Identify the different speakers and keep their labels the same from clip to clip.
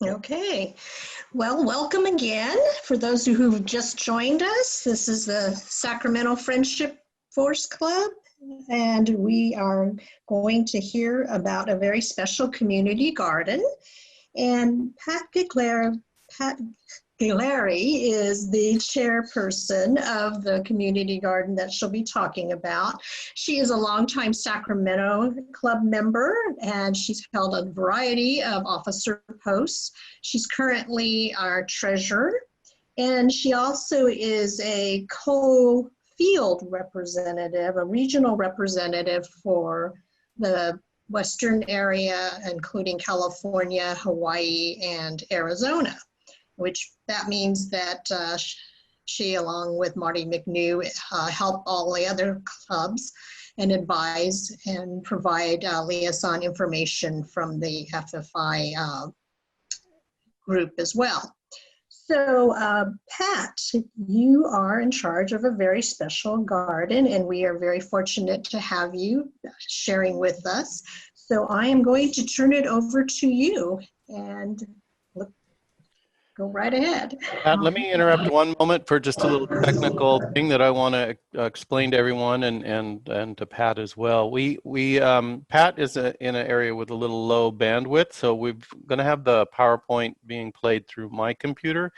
Speaker 1: Okay, well, welcome again. For those who've just joined us, this is the Sacramento Friendship Force Club, and we are going to hear about a very special community garden. And Pat Ghiglieri is the chairperson of the community garden that she'll be talking about. She is a longtime Sacramento Club member, and she's held a variety of officer posts. She's currently our treasurer, and she also is a co-field representative, a regional representative for the Western area, including California, Hawaii, and Arizona, which that means that she, along with Marty McNew, help all the other clubs and advise and provide liaison information from the FFI group as well. So Pat, you are in charge of a very special garden, and we are very fortunate to have you sharing with us. So I am going to turn it over to you, and go right ahead.
Speaker 2: Pat, let me interrupt one moment for just a little technical thing that I want to explain to everyone and to Pat as well. Pat is in an area with a little low bandwidth, so we're going to have the PowerPoint being played through my computer,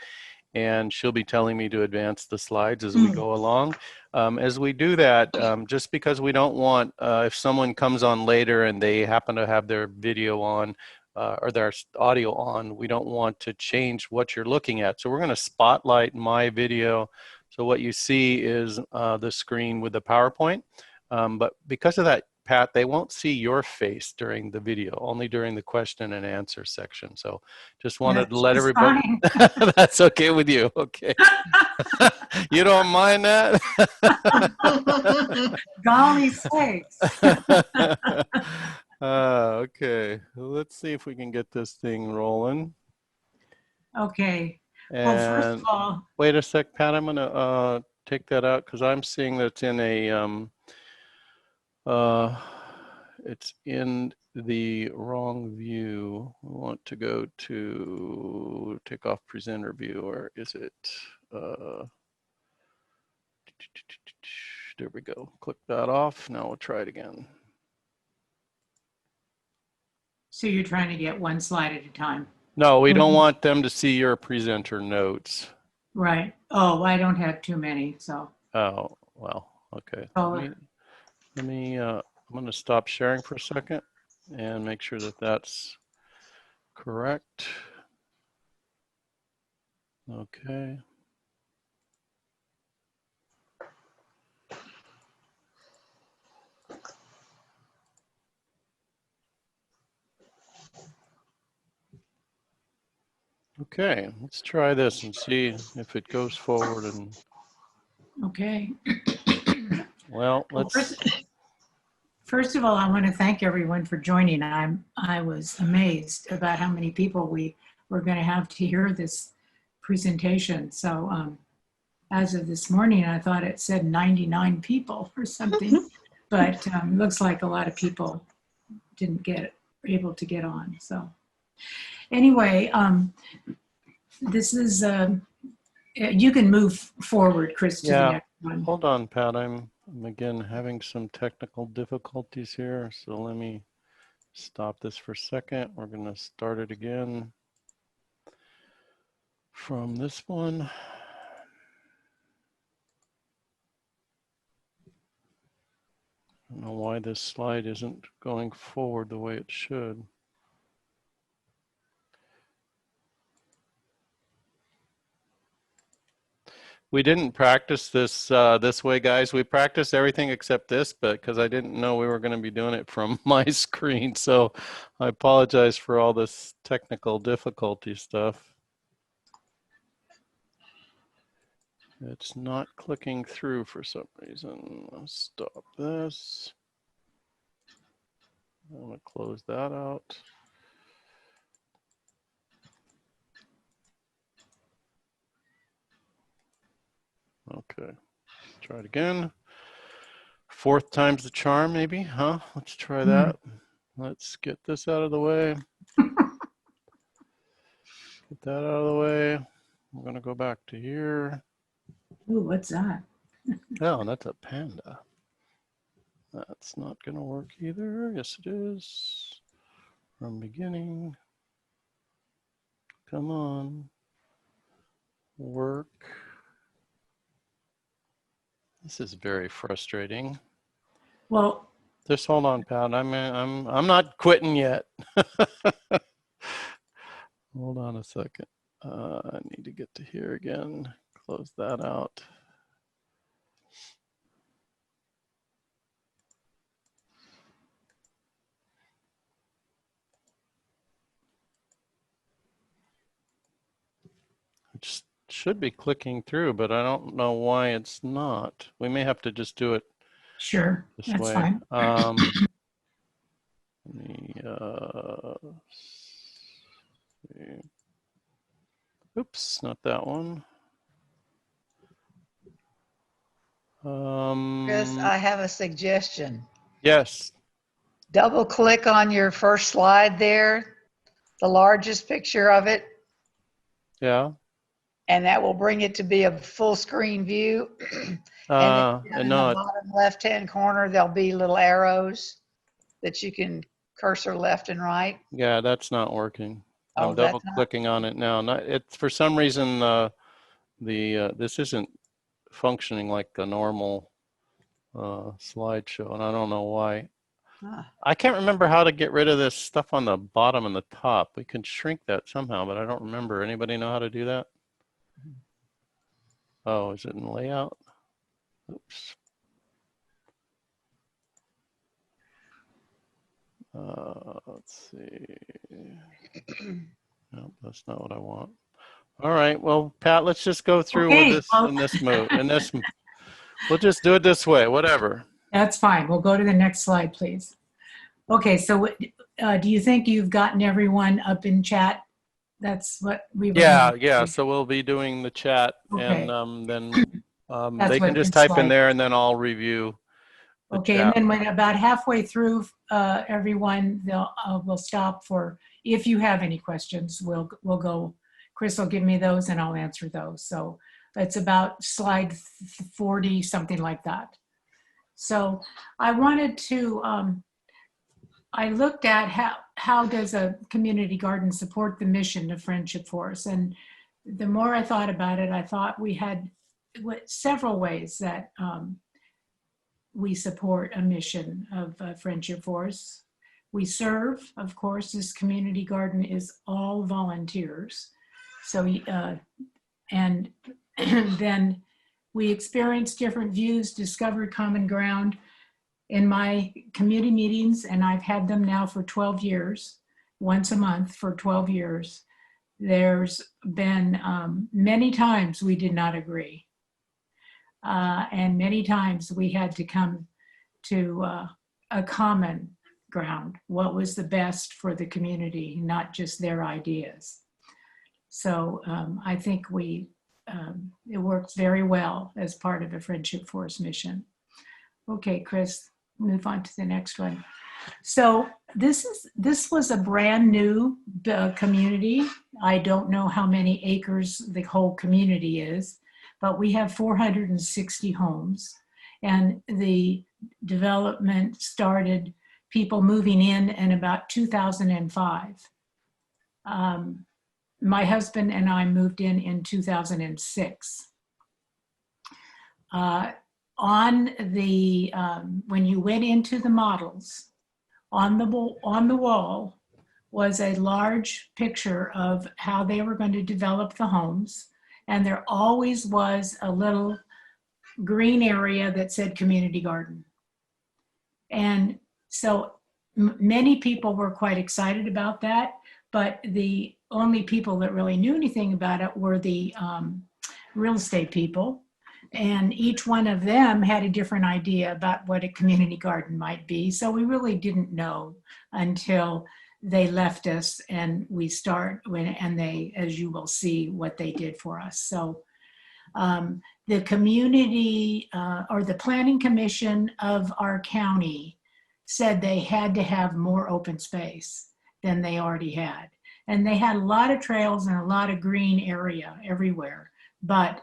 Speaker 2: and she'll be telling me to advance the slides as we go along. As we do that, just because we don't want, if someone comes on later and they happen to have their video on, or their audio on, we don't want to change what you're looking at. So we're going to spotlight my video. So what you see is the screen with the PowerPoint. But because of that, Pat, they won't see your face during the video, only during the question and answer section. So just wanted to let everybody, that's okay with you, okay. You don't mind that?
Speaker 3: Golly sakes.
Speaker 2: Okay, let's see if we can get this thing rolling.
Speaker 3: Okay.
Speaker 2: And
Speaker 3: well, first of all,
Speaker 2: wait a sec, Pat, I'm gonna take that out because I'm seeing that it's in it's in the wrong view. We want to go to take off presenter view, or is it? There we go. Click that off. Now we'll try it again.
Speaker 3: So you're trying to get one slide at a time?
Speaker 2: No, we don't want them to see your presenter notes.
Speaker 3: Right. Oh, I don't have too many, so.
Speaker 2: Oh, well, okay.
Speaker 3: Oh.
Speaker 2: Let me I'm going to stop sharing for a second and make sure that that's correct. Okay. Okay, let's try this and see if it goes forward. And
Speaker 3: okay.
Speaker 2: Well, let's.
Speaker 3: First of all, I want to thank everyone for joining. I was amazed about how many people we were going to have to hear this presentation. So as of this morning, I thought it said 99 people or something, but looks like a lot of people didn't get able to get on. So anyway, this is, you can move forward, Chris, to the next one.
Speaker 2: Hold on, Pat. I'm again having some technical difficulties here. So let me stop this for a second. We're going to start it again from this one. I don't know why this slide isn't going forward the way it should. We didn't practice this this way, guys. We practiced everything except this, but because I didn't know we were going to be doing it from my screen. So I apologize for all this technical difficulty stuff. It's not clicking through for some reason. I'll stop this. I'm going to close that out. Okay, try it again. Fourth time's the charm, maybe, huh? Let's try that. Let's get this out of the way. Get that out of the way. I'm going to go back to here.
Speaker 3: Ooh, what's that?
Speaker 2: Oh, that's a panda. That's not going to work either. Yes, it is. From beginning. Come on. Work. This is very frustrating.
Speaker 3: Well,
Speaker 2: Just hold on, Pat. I'm not quitting yet. Hold on a second. I need to get to here again. Close that out. It should be clicking through, but I don't know why it's not. We may have to just do it
Speaker 3: sure,
Speaker 2: this
Speaker 3: that's
Speaker 2: way.
Speaker 3: fine.
Speaker 2: Let me, see. Oops, not that one.
Speaker 4: Chris, I have a suggestion.
Speaker 2: Yes.
Speaker 4: Double click on your first slide there, the largest picture of it,
Speaker 2: Yeah.
Speaker 4: and that will bring it to be a full screen view. And then down in the bottom left-hand corner, there'll be little arrows that you can cursor left and right.
Speaker 2: Yeah, that's not working.
Speaker 4: Oh,
Speaker 2: I'm double clicking on it now. It's for some reason this isn't functioning like a normal slideshow, and I don't know why. I can't remember how to get rid of this stuff on the bottom and the top. We can shrink that somehow, but I don't remember. Anybody know how to do that? Oh, is it in layout? Oops. Let's see. Nope, that's not what I want. All right, well, Pat, let's just go through with this in this mode. We'll just do it this way, whatever.
Speaker 3: That's fine. We'll go to the next slide, please. Okay, so do you think you've gotten everyone up in chat? That's what we were
Speaker 2: Yeah. So we'll be doing the chat,
Speaker 3: okay.
Speaker 2: And then
Speaker 3: That's
Speaker 2: they can just type in there, and then I'll review.
Speaker 3: Okay, and then when about halfway through, everyone, we'll stop for, if you have any questions, we'll go. Chris will give me those and I'll answer those. So it's about slide 40, something like that. So I wanted to, I looked at how does a community garden support the mission of Friendship Force? And the more I thought about it, I thought we had several ways that we support a mission of Friendship Force. We serve, of course, this community garden is all volunteers. So, and then we experience different views, discover common ground in my community meetings, and I've had them now for 12 years, once a month for 12 years. There's been many times we did not agree. And many times we had to come to a common ground. What was the best for the community, not just their ideas. So I think it works very well as part of a Friendship Force mission. Okay, Chris, move on to the next one. So this was a brand new community. I don't know how many acres the whole community is, but we have 460 homes, and the development started people moving in about 2005. My husband and I moved in 2006. On the when you went into the models, on the wall was a large picture of how they were going to develop the homes. And there always was a little green area that said community garden. And so many people were quite excited about that, but the only people that really knew anything about it were the real estate people. And each one of them had a different idea about what a community garden might be. So we really didn't know until they left us, and we and they, as you will see, what they did for us. So the community or the planning commission of our county said they had to have more open space than they already had. And they had a lot of trails and a lot of green area everywhere. But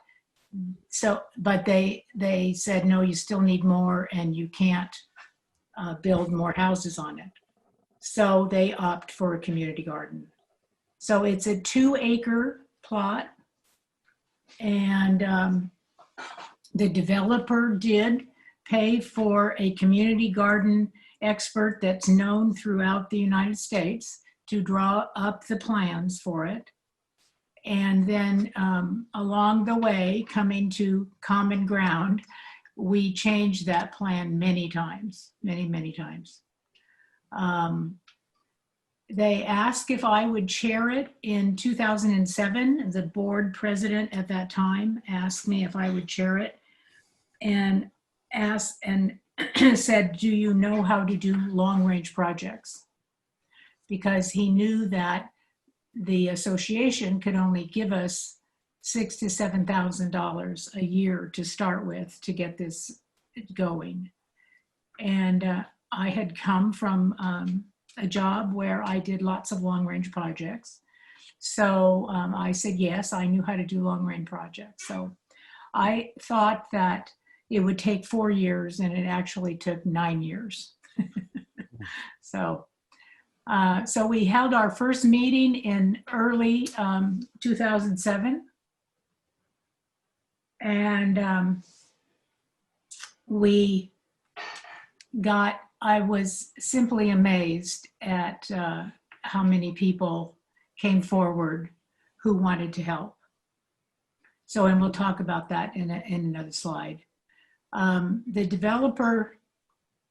Speaker 3: they said, no, you still need more and you can't build more houses on it. So they opt for a community garden. So it's a 2-acre plot, and the developer did pay for a community garden expert that's known throughout the United States to draw up the plans for it. And then along the way, coming to common ground, we changed that plan many times, many times. They asked if I would chair it in 2007. The board president at that time asked me if I would chair it, and said, do you know how to do long-range projects? Because he knew that the association could only give us $6,000 to $7,000 a year to start with to get this going. And I had come from a job where I did lots of long-range projects. So I said, yes, I knew how to do long-range projects. So I thought that it would take 4 years, and it actually took 9 years. So we held our first meeting in early 2007. And I was simply amazed at how many people came forward who wanted to help. So, and we'll talk about that in another slide. The developer,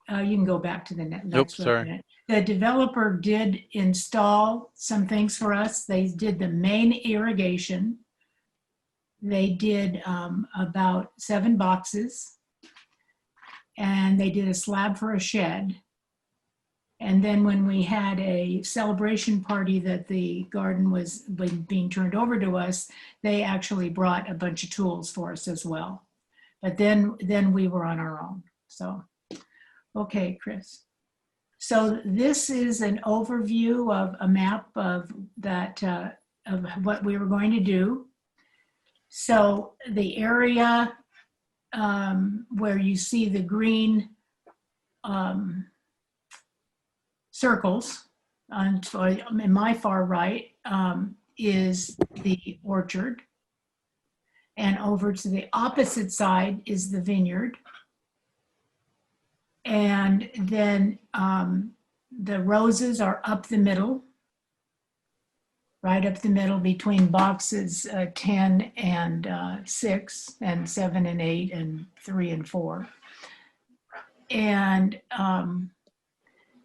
Speaker 3: you can go back to the next.
Speaker 2: Nope, sorry.
Speaker 3: The developer did install some things for us. They did the main irrigation. They did about 7 boxes. And they did a slab for a shed. And then when we had a celebration party that the garden was being turned over to us, they actually brought a bunch of tools for us as well. But then we were on our own. So, okay, Chris. So this is an overview of a map of that of what we were going to do. So the area where you see the green circles in my far right is the orchard, and over to the opposite side is the vineyard, and then the roses are up the middle, right up the middle between boxes 10 and 6 and 7 and 8 and 3 and 4. And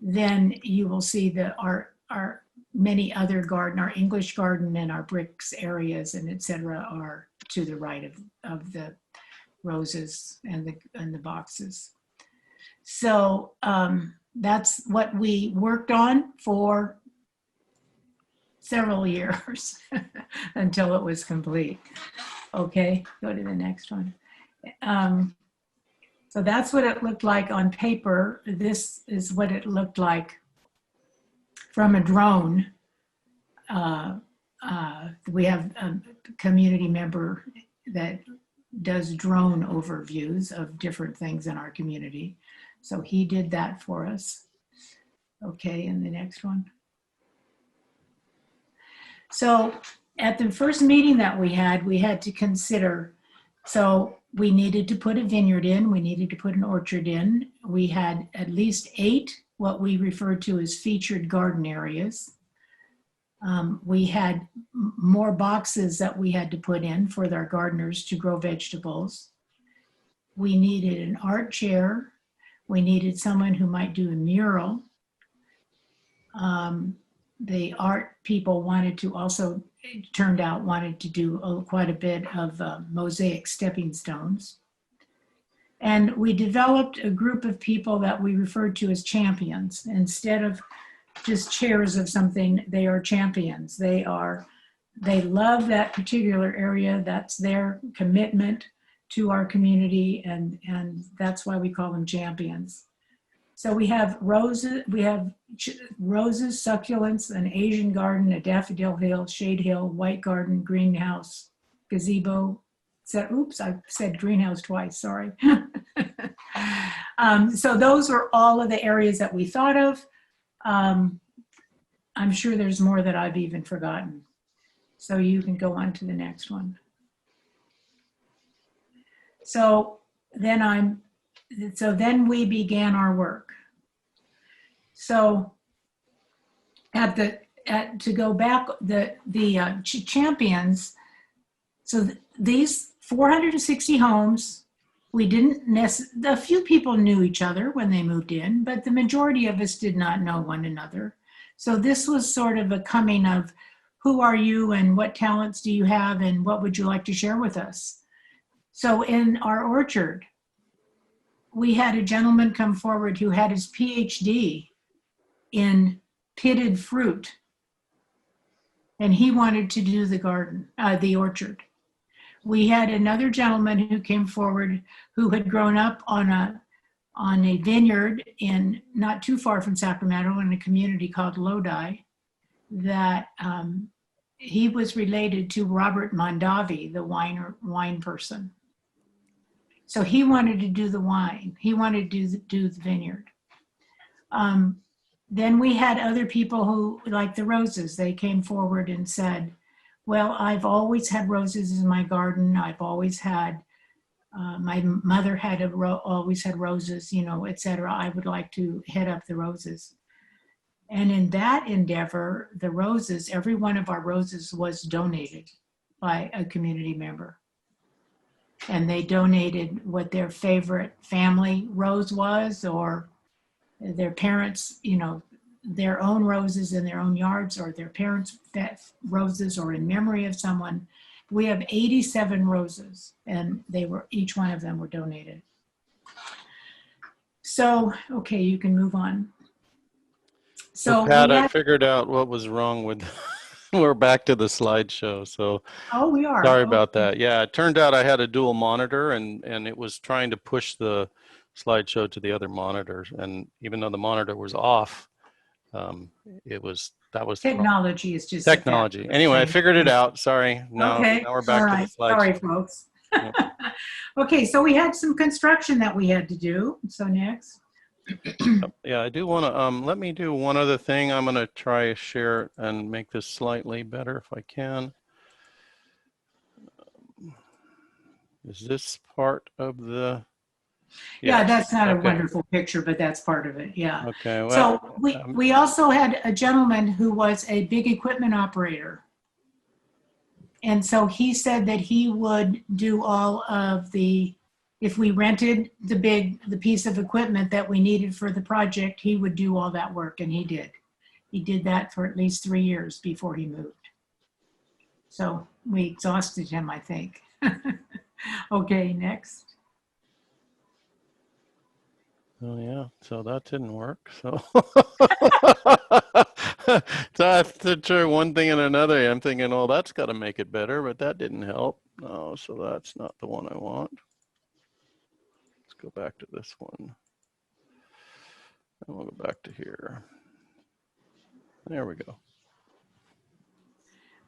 Speaker 3: then you will see our many other garden, our English garden and our bricks areas and etc. are to the right of the roses and the boxes. So that's what we worked on for several years until it was complete. Okay, go to the next one. So that's what it looked like on paper. This is what it looked like from a drone. We have a community member that does drone overviews of different things in our community. So he did that for us. Okay, and the next one. So at the first meeting that we had to consider, so we needed to put a vineyard in, we needed to put an orchard in. We had at least 8, what we refer to as featured garden areas. We had more boxes that we had to put in for our gardeners to grow vegetables. We needed an art chair. We needed someone who might do a mural. The art people wanted to also, it turned out, wanted to do quite a bit of mosaic stepping stones. And we developed a group of people that we referred to as champions. Instead of just chairs of something, they are champions. They love that particular area. That's their commitment to our community, and that's why we call them champions. So we have roses, roses, succulents, an Asian garden, a daffodil hill, shade hill, white garden, greenhouse, gazebo. Oops, I said greenhouse twice, sorry. So those were all of the areas that we thought of. I'm sure there's more that I've even forgotten. So you can go on to the next one. So then we began our work. So to go back, the champions, so these 460 homes, we didn't a few people knew each other when they moved in, but the majority of us did not know one another. So this was sort of a coming of who are you and what talents do you have and what would you like to share with us? So in our orchard, we had a gentleman come forward who had his PhD in pitted fruit, and he wanted to do the garden, the orchard. We had another gentleman who came forward who had grown up on a vineyard in not too far from Sacramento in a community called Lodi, that he was related to Robert Mondavi, the wine person. So he wanted to do the wine. He wanted to do the vineyard. Then we had other people who, like the roses, they came forward and said, well, I've always had roses in my garden. I've always had, my mother had always had roses, you know, et cetera. I would like to head up the roses. And in that endeavor, the roses, every one of our roses was donated by a community member. And they donated what their favorite family rose was, or their parents, you know, their own roses in their own yards, or their parents' roses, or in memory of someone. We have 87 roses, and each one of them were donated. So, okay, you can move on. So
Speaker 2: Pat, I figured out what was wrong with, we're back to the slideshow. So
Speaker 3: oh, we are.
Speaker 2: Sorry about that. Yeah, it turned out I had a dual monitor and it was trying to push the slideshow to the other monitors. And even though the monitor was off, that was
Speaker 3: technology is just
Speaker 2: technology. Anyway, I figured it out. Sorry. Now we're back to the slideshow.
Speaker 3: Sorry, folks.
Speaker 2: Yeah.
Speaker 3: Okay, so we had some construction that we had to do. So next.
Speaker 2: Yeah, I do want to, let me do one other thing. I'm going to try to share and make this slightly better if I can. Is this part of the?
Speaker 3: Yeah, that's not a wonderful picture, but that's part of it. Yeah.
Speaker 2: Okay. Well,
Speaker 3: so we also had a gentleman who was a big equipment operator. And so he said that he would do all of if we rented the piece of equipment that we needed for the project, he would do all that work, and he did. He did that for at least 3 years before he moved. So we exhausted him, I think. Okay, next.
Speaker 2: Oh yeah, so that didn't work. So, so I have to try one thing and another. I'm thinking, oh, that's got to make it better, but that didn't help. No, so that's not the one I want. Let's go back to this one. And we'll go back to here. There we go.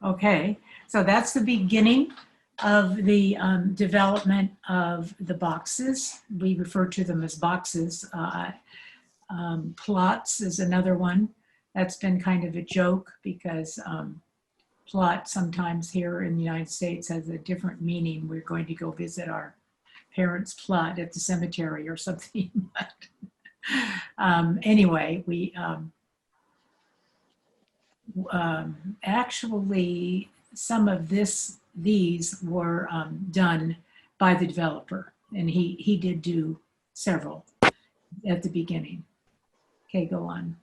Speaker 3: Okay, so that's the beginning of the development of the boxes. We refer to them as boxes. Plots is another one. That's been kind of a joke because plot sometimes here in the United States has a different meaning. We're going to go visit our parents' plot at the cemetery or something. Anyway, we actually, some of these were done by the developer, and he did do several at the beginning. Okay, go on.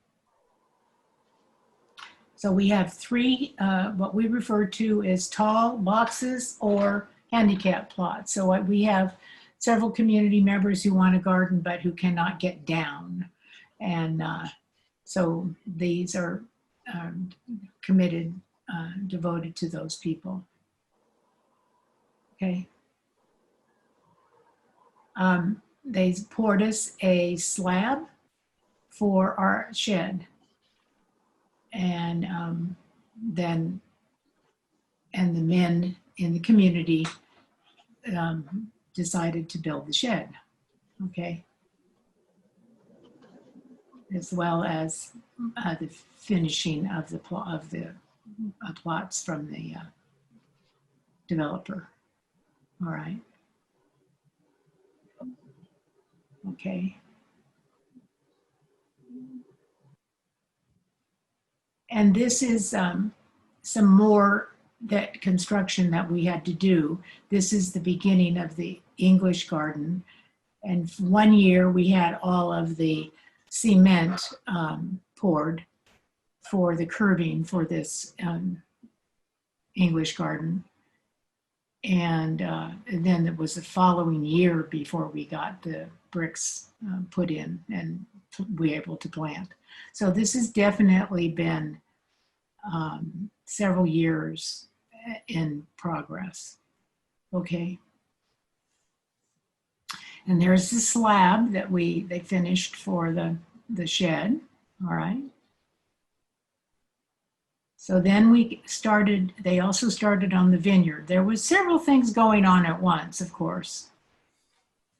Speaker 3: So we have 3, what we refer to as tall boxes or handicap plots. So we have several community members who want a garden but who cannot get down. And so these are committed, devoted to those people. Okay. They poured us a slab for our shed. And then the men in the community decided to build the shed, okay? As well as the finishing of the plots from the developer. All right. Okay. And this is some more that construction that we had to do. This is the beginning of the English garden. And 1 year we had all of the cement poured for the curbing for this English garden. And then it was the following year before we got the bricks put in and we were able to plant. So this has definitely been several years in progress. Okay. And there's the slab that they finished for the shed. All right. So then they also started on the vineyard. There was several things going on at once, of course.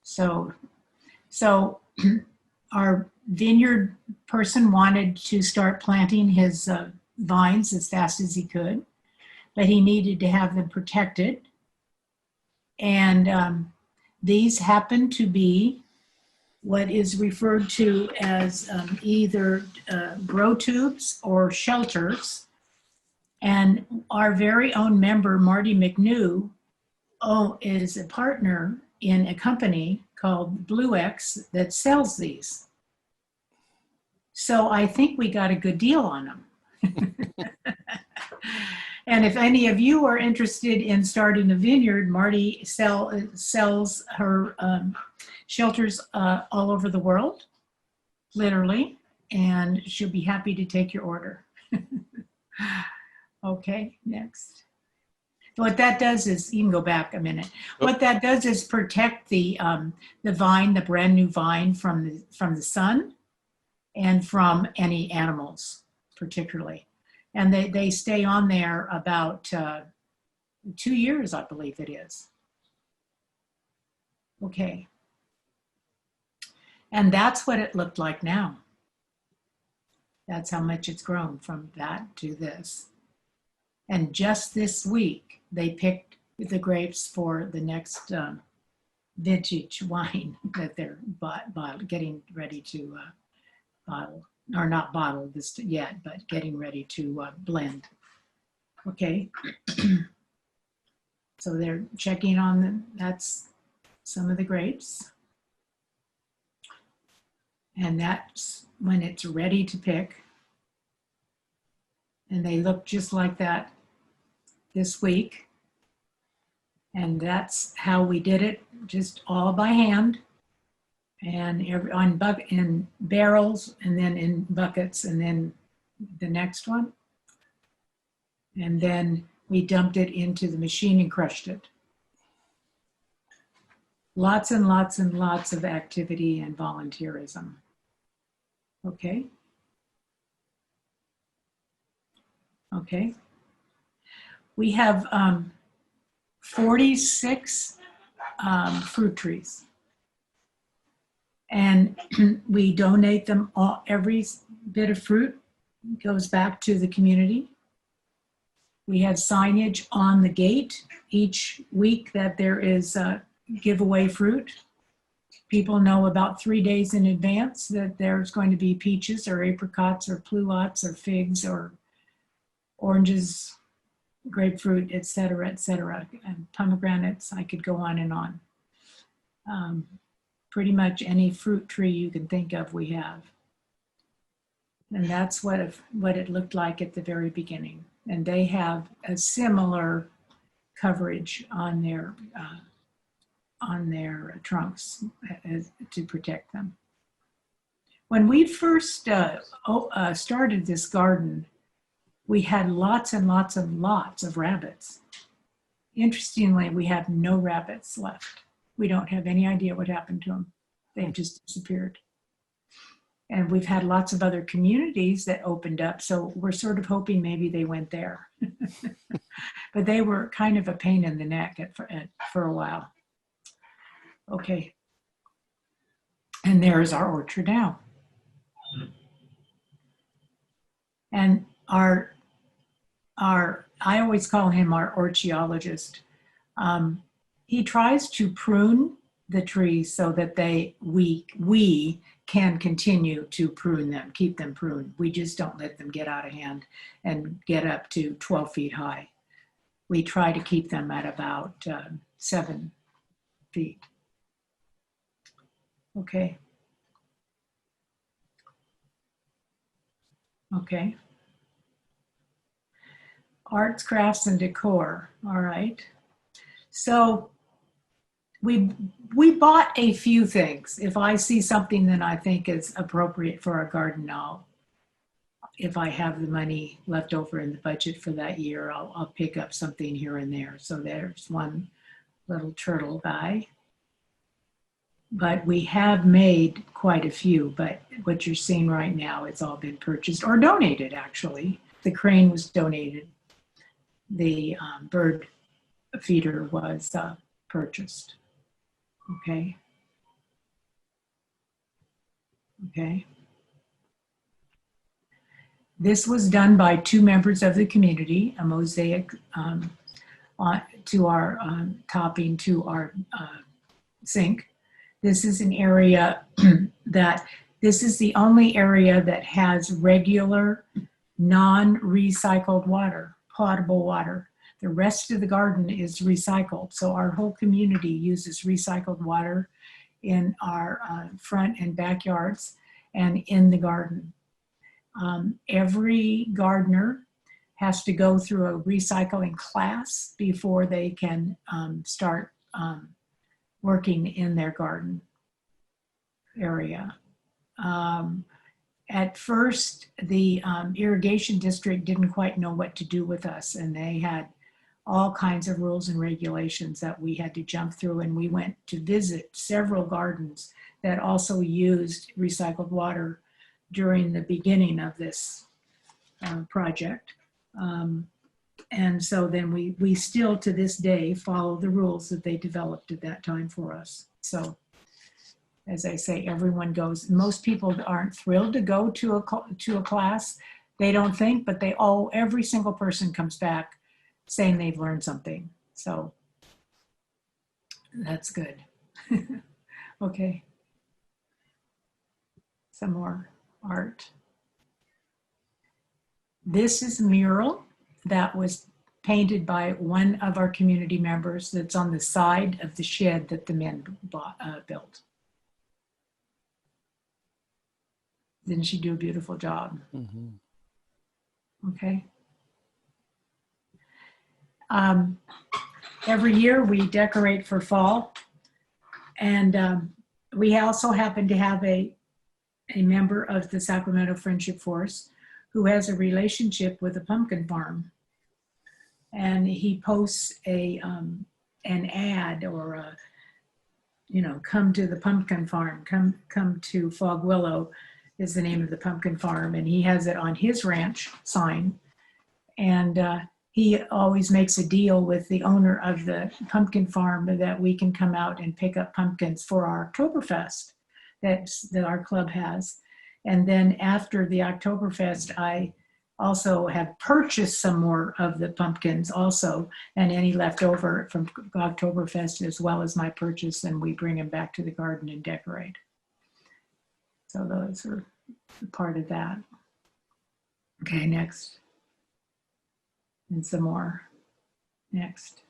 Speaker 3: So our vineyard person wanted to start planting his vines as fast as he could, but he needed to have them protected. And these happen to be what is referred to as either grow tubes or shelters. And our very own member, Marty McNew, is a partner in a company called Blue X that sells these. So I think we got a good deal on them. And if any of you are interested in starting a vineyard, Marty sells her shelters all over the world, literally, and she'll be happy to take your order. Okay, next. What that does is, you can go back a minute. What that does is protect the vine, the brand new vine from the sun and from any animals, particularly. And they stay on there about 2 years, I believe it is. Okay. And that's what it looked like now. That's how much it's grown from that to this. And just this week, they picked the grapes for the next vintage wine that they're getting ready to bottle. Or not bottle this yet, but getting ready to blend. Okay. So they're checking on that's some of the grapes. And that's when it's ready to pick. And they look just like that this week. And that's how we did it, just all by hand. And in barrels, and then in buckets, and then the next one. And then we dumped it into the machine and crushed it. Lots and lots and lots of activity and volunteerism. Okay. Okay. We have 46 fruit trees. And we donate them all. Every bit of fruit goes back to the community. We have signage on the gate each week that there is giveaway fruit. People know about 3 days in advance that there's going to be peaches or apricots or pluots or figs or oranges, grapefruit, et cetera, and pomegranates. I could go on and on. Pretty much any fruit tree you can think of, we have. And that's what it looked like at the very beginning. And they have a similar coverage on their trunks to protect them. When we first started this garden, we had lots and lots of rabbits. Interestingly, we have no rabbits left. We don't have any idea what happened to them. They've just disappeared. And we've had lots of other communities that opened up, so we're sort of hoping maybe they went there. But they were kind of a pain in the neck for a while. Okay. And there's our orchard now. And I always call him our orcheologist. He tries to prune the trees so that we can continue to prune them, keep them pruned. We just don't let them get out of hand and get up to 12 feet high. We try to keep them at about 7 feet. Okay. Okay. Arts, crafts, and decor. All right. So we bought a few things. If I see something that I think is appropriate for our garden, if I have the money left over in the budget for that year, I'll pick up something here and there. So there's one little turtle guy. But we have made quite a few, but what you're seeing right now, it's all been purchased or donated, actually. The crane was donated. The bird feeder was purchased. Okay. Okay. This was done by 2 members of the community, a mosaic to our topping to our sink. This is an area this is the only area that has regular, non-recycled water, potable water. The rest of the garden is recycled. So our whole community uses recycled water in our front and backyards and in the garden. Every gardener has to go through a recycling class before they can start working in their garden area. At first, the irrigation district didn't quite know what to do with us, and they had all kinds of rules and regulations that we had to jump through, and we went to visit several gardens that also used recycled water during the beginning of this project. And so then we still to this day follow the rules that they developed at that time for us. So as I say, everyone goes. Most people aren't thrilled to go to a class. They don't think, but every single person comes back saying they've learned something. So that's good. Okay. Some more art. This is a mural that was painted by one of our community members that's on the side of the shed that the men built. Didn't she do a beautiful job? Mm-hmm. Okay. Every year we decorate for fall, and we also happen to have a member of the Sacramento Friendship Force who has a relationship with a pumpkin farm, and he posts an ad or come to the pumpkin farm, come to Fog Willow is the name of the pumpkin farm, and he has it on his ranch sign, and he always makes a deal with the owner of the pumpkin farm that we can come out and pick up pumpkins for our Oktoberfest that our club has. And then after the Oktoberfest, I also have purchased some more of the pumpkins also, and any left over from Oktoberfest as well as my purchase, and we bring them back to the garden and decorate. So those are part of that. Okay, next. And some more. Next.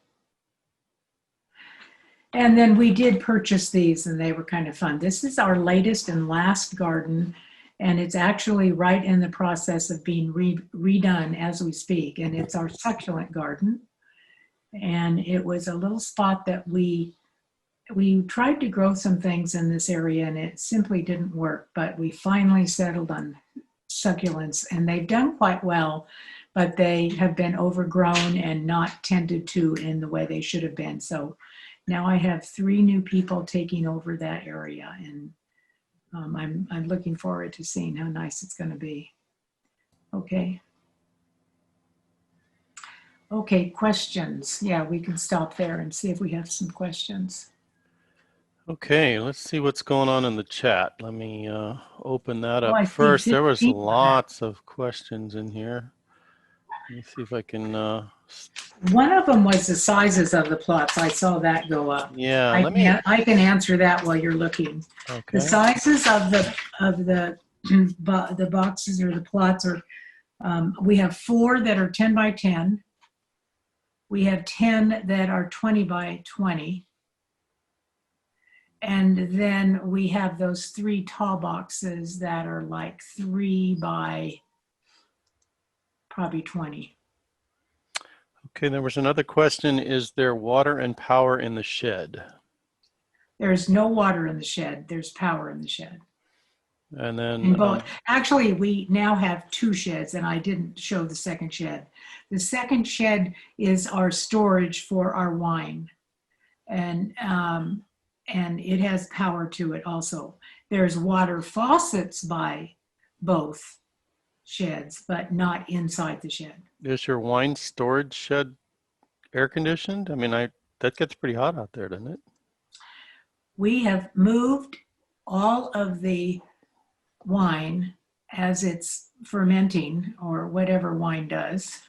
Speaker 3: And then we did purchase these, and they were kind of fun. This is our latest and last garden, and it's actually right in the process of being redone as we speak. And it's our succulent garden. And it was a little spot that we tried to grow some things in this area, and it simply didn't work. But we finally settled on succulents, and they've done quite well, but they have been overgrown and not tended to in the way they should have been. So now I have 3 new people taking over that area, and I'm looking forward to seeing how nice it's going to be. Okay. Okay, questions. Yeah, we can stop there and see if we have some questions.
Speaker 2: Okay, let's see what's going on in the chat. Let me open that up
Speaker 3: I see
Speaker 2: first. There was
Speaker 3: 15 on that.
Speaker 2: lots of questions in here. Let me see if I can.
Speaker 3: One of them was the sizes of the plots. I saw that go up.
Speaker 2: Yeah,
Speaker 3: I can answer that while you're looking.
Speaker 2: Okay.
Speaker 3: The sizes of the the boxes or the plots are, we have 4 that are 10 by 10. We have 10 that are 20 by 20. And then we have those 3 tall boxes that are like 3 by probably 20.
Speaker 2: Okay, there was another question. Is there water and power in the shed?
Speaker 3: There's no water in the shed. There's power in the shed.
Speaker 2: And then
Speaker 3: In both. Actually, we now have 2 sheds, and I didn't show the second shed. The second shed is our storage for our wine, and it has power to it also. There's water faucets by both sheds, but not inside the shed.
Speaker 2: is your wine storage shed air conditioned? I mean, that gets pretty hot out there, doesn't it?
Speaker 3: We have moved all of the wine as it's fermenting, or whatever wine does,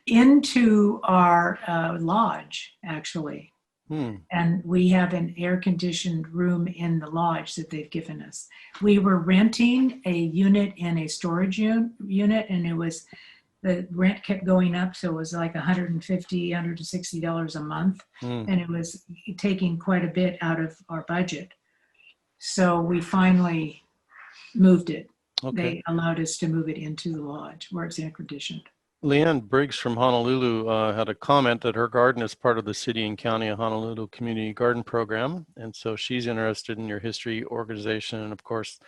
Speaker 3: into our lodge, actually. And we have an air-conditioned room in the lodge that they've given us. We were renting a unit in a storage unit, and the rent kept going up, so it was like $150, $160 a month, and it was taking quite a bit out of our budget. So we finally moved it.
Speaker 2: Okay.
Speaker 3: They allowed us to move it into the lodge where it's air-conditioned.
Speaker 2: Leanne Briggs from Honolulu had a comment that her garden is part of the City and County of Honolulu Community Garden Program. And so she's interested in your history, organization, and of course,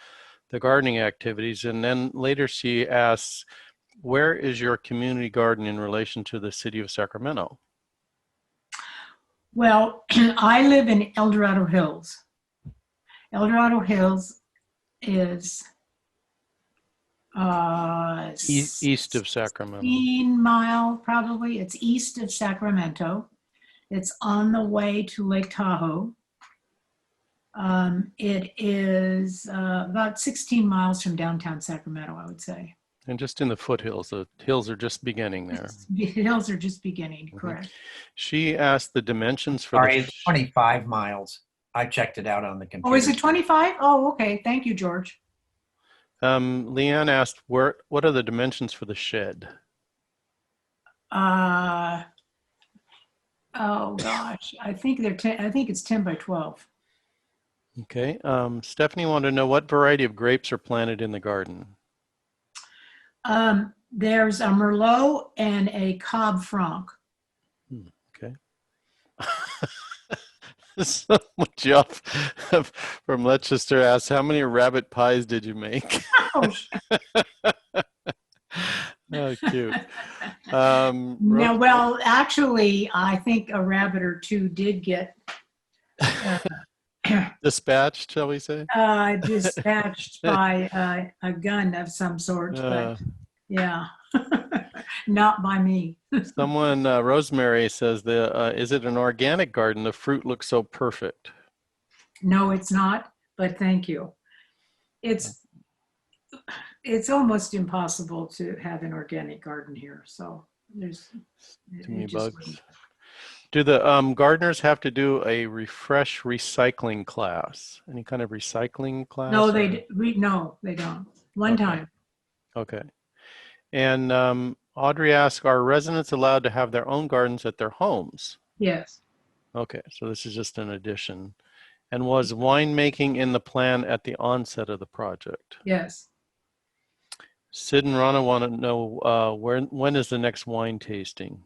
Speaker 2: the gardening activities. And then later she asks, where is your community garden in relation to the City of Sacramento?
Speaker 3: Well, I live in El Dorado Hills. El Dorado Hills is
Speaker 2: East of Sacramento.
Speaker 3: 16 mile, probably. It's east of Sacramento. It's on the way to Lake Tahoe. It is about 16 miles from downtown Sacramento, I would say.
Speaker 2: And just in the foothills. The hills are just beginning there.
Speaker 3: The hills are just beginning, correct.
Speaker 2: She asked the dimensions for
Speaker 5: Sorry, it's 25 miles. I checked it out on the computer.
Speaker 3: Oh, is it 25? Oh, okay. Thank you, George.
Speaker 2: Leanne asked, what are the dimensions for the shed?
Speaker 3: Oh gosh, I think it's 10 by 12.
Speaker 2: Okay. Stephanie wanted to know what variety of grapes are planted in the garden.
Speaker 3: There's a Merlot and a Cab Franc.
Speaker 2: Okay. Someone, Jeff from Leicester asked, how many rabbit pies did you make? Oh, cute.
Speaker 3: No, well, actually, I think a rabbit or 2 did get
Speaker 2: dispatched, shall we say?
Speaker 3: Dispatched by a gun of some sort, but yeah, not by me.
Speaker 2: Someone, Rosemary says, is it an organic garden? The fruit looks so perfect.
Speaker 3: No, it's not, but thank you. It's almost impossible to have an organic garden here, so there's
Speaker 2: too many bugs. Do the gardeners have to do a refresh recycling class? Any kind of recycling class?
Speaker 3: No, no, they don't. One time.
Speaker 2: Okay. And Audrey asks, are residents allowed to have their own gardens at their homes?
Speaker 3: Yes.
Speaker 2: Okay, so this is just an addition. And was winemaking in the plan at the onset of the project?
Speaker 3: Yes.
Speaker 2: Sid and Rana want to know when is the next wine tasting?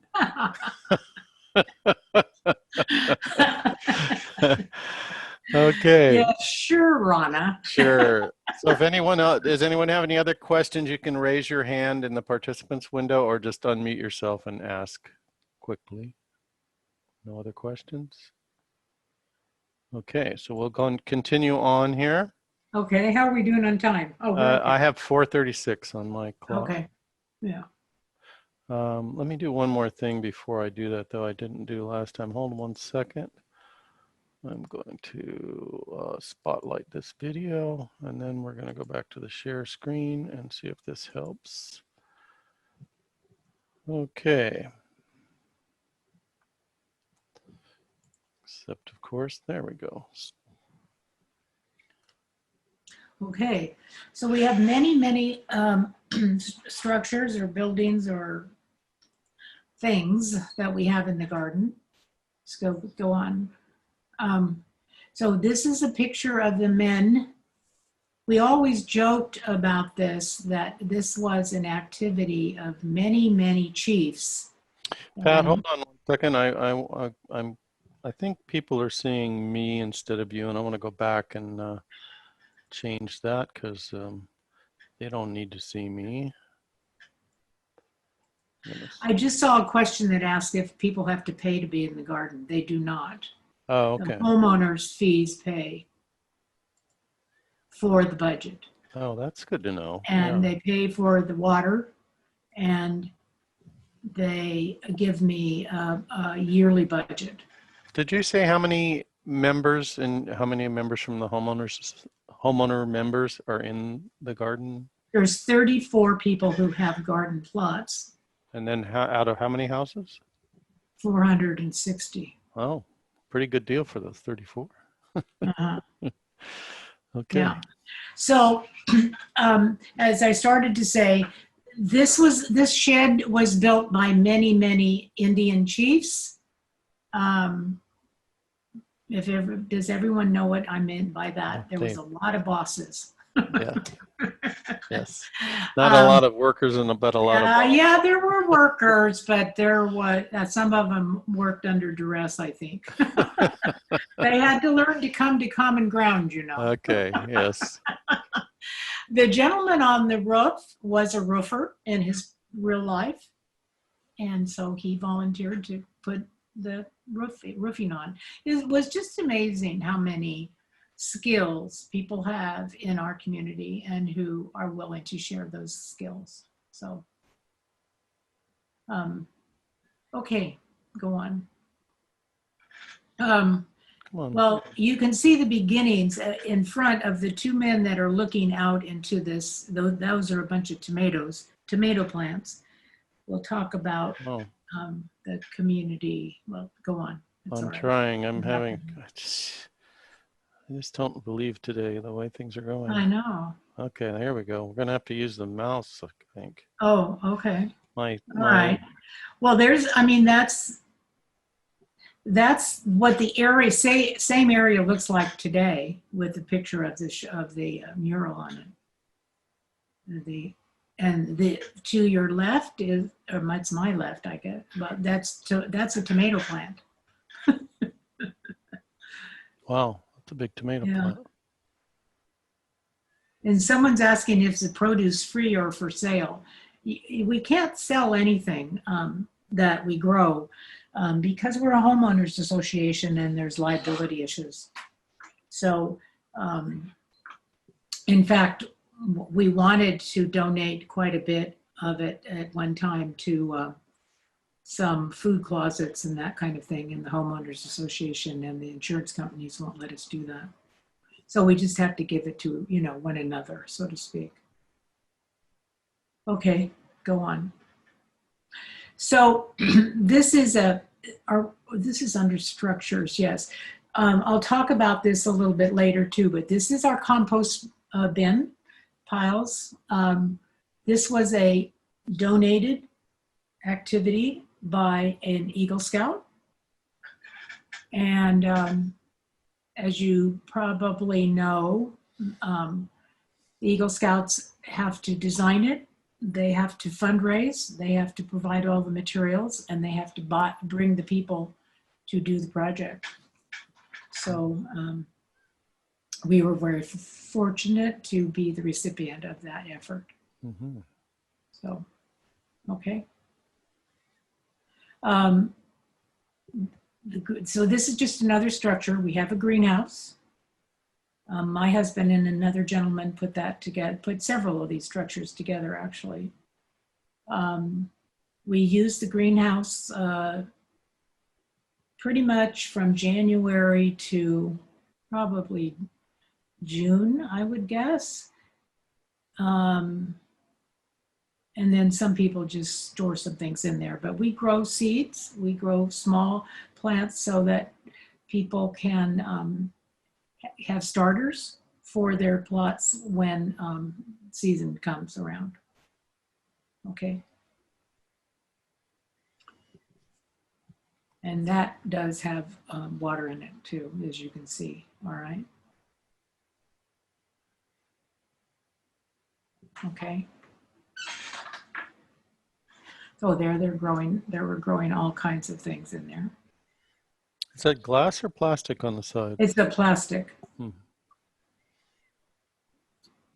Speaker 2: Okay.
Speaker 3: Yeah, sure, Rana.
Speaker 2: Sure. So if anyone else, does anyone have any other questions, you can raise your hand in the participants window or just unmute yourself and ask quickly. No other questions? Okay, so we'll go and continue on here.
Speaker 3: Okay, how are we doing on time? Oh, we're okay.
Speaker 2: I have 4:36 on my clock.
Speaker 3: Okay, yeah.
Speaker 2: Let me do one more thing before I do that, though I didn't do last time. Hold on one second. I'm going to spotlight this video, and then we're going to go back to the share screen and see if this helps. Okay. Except, of course, there we go.
Speaker 3: Okay, so we have many structures or buildings or things that we have in the garden. Let's go on. So this is a picture of the men. We always joked about this, that this was an activity of many chiefs.
Speaker 2: Pat, hold on one second. I think people are seeing me instead of you, and I want to go back and change that because they don't need to see me.
Speaker 3: I just saw a question that asked if people have to pay to be in the garden. They do not.
Speaker 2: Oh, okay.
Speaker 3: The homeowners' fees pay for the budget.
Speaker 2: Oh, that's good to know.
Speaker 3: And
Speaker 2: Yeah.
Speaker 3: they pay for the water, and they give me a yearly budget.
Speaker 2: Did you say how many members and how many members from the homeowner members are in the garden?
Speaker 3: There's 34 people who have garden plots.
Speaker 2: And then out of how many houses?
Speaker 3: 460.
Speaker 2: Oh, pretty good deal for those 34.
Speaker 3: Uh-huh.
Speaker 2: Okay.
Speaker 3: Yeah. So as I started to say, this shed was built by many Indian chiefs. Does everyone know what I meant by that? There was a lot of bosses.
Speaker 2: Yeah. Yes. Not a lot of workers, but a lot of.
Speaker 3: Yeah, there were workers, but there was some of them worked under duress, I think. They had to learn to come to common ground, you know.
Speaker 2: Okay. Yes.
Speaker 3: The gentleman on the roof was a roofer in his real life, and so he volunteered to put the roofing on. It was just amazing how many skills people have in our community and who are willing to share those skills. So, okay, go on. Well, you can see the beginnings in front of the two men that are looking out into this. Those are a bunch of tomato plants. We'll talk about the community. Well, go on.
Speaker 2: I'm
Speaker 3: right.
Speaker 2: trying. I just don't believe today the way things are going.
Speaker 3: I know.
Speaker 2: Okay, here we go. We're going to have to use the mouse, I think.
Speaker 3: Oh, okay.
Speaker 2: All
Speaker 3: right. Well, that's what the area, same area looks like today with the picture of the mural on it. To your left is, or it's my left, I guess, but that's a tomato plant.
Speaker 2: Wow, that's a big tomato plant.
Speaker 3: And someone's asking if the produce free or for sale. We can't sell anything that we grow because we're a homeowners association and there's liability issues. So, in fact, we wanted to donate quite a bit of it at one time to some food closets and that kind of thing in the homeowners association, and the insurance companies won't let us do that. So we just have to give it to, one another, so to speak. Okay, go on. So this is under structures, yes. I'll talk about this a little bit later too, but this is our compost bin piles. This was a donated activity by an Eagle Scout. And as you probably know, the Eagle Scouts have to design it, they have to fundraise, they have to provide all the materials, and they have to bring the people to do the project. So we were very fortunate to be the recipient of that effort. Mm-hmm. So, okay. So this is just another structure. We have a greenhouse. My husband and another gentleman put that together, put several of these structures together, actually. We use the greenhouse pretty much from January to probably June, I would guess. And then some people just store some things in there, but we grow seeds, we grow small plants so that people can have starters for their plots when season comes around. Okay. And that does have water in it too, as you can see. All right. Okay. So they're growing. They were growing all kinds of things in there.
Speaker 2: Is that glass or plastic on the side?
Speaker 3: It's the plastic.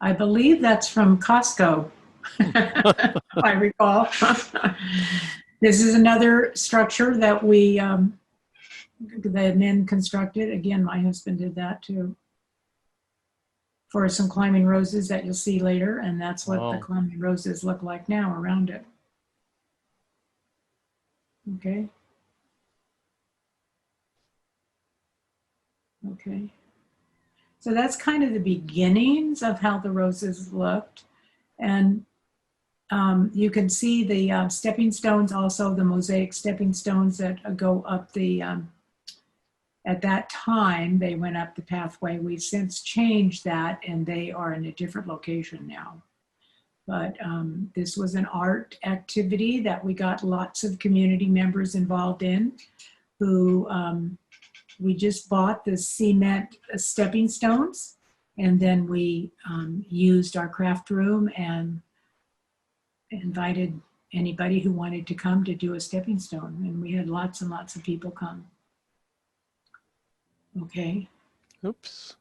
Speaker 3: I believe that's from Costco, if I recall. This is another structure that we, the men constructed. Again, my husband did that too. For some climbing roses that you'll see later, and that's what the climbing roses look like now around it. Okay. Okay. So that's kind of the beginnings of how the roses looked. And you can see the stepping stones, also the mosaic stepping stones that go up the, at that time, they went up the pathway. We've since changed that and they are in a different location now. But this was an art activity that we got lots of community members involved in who we just bought the cement stepping stones, and then we used our craft room and invited anybody who wanted to come to do a stepping stone. And we had lots and lots of people come. Okay.
Speaker 2: Oops.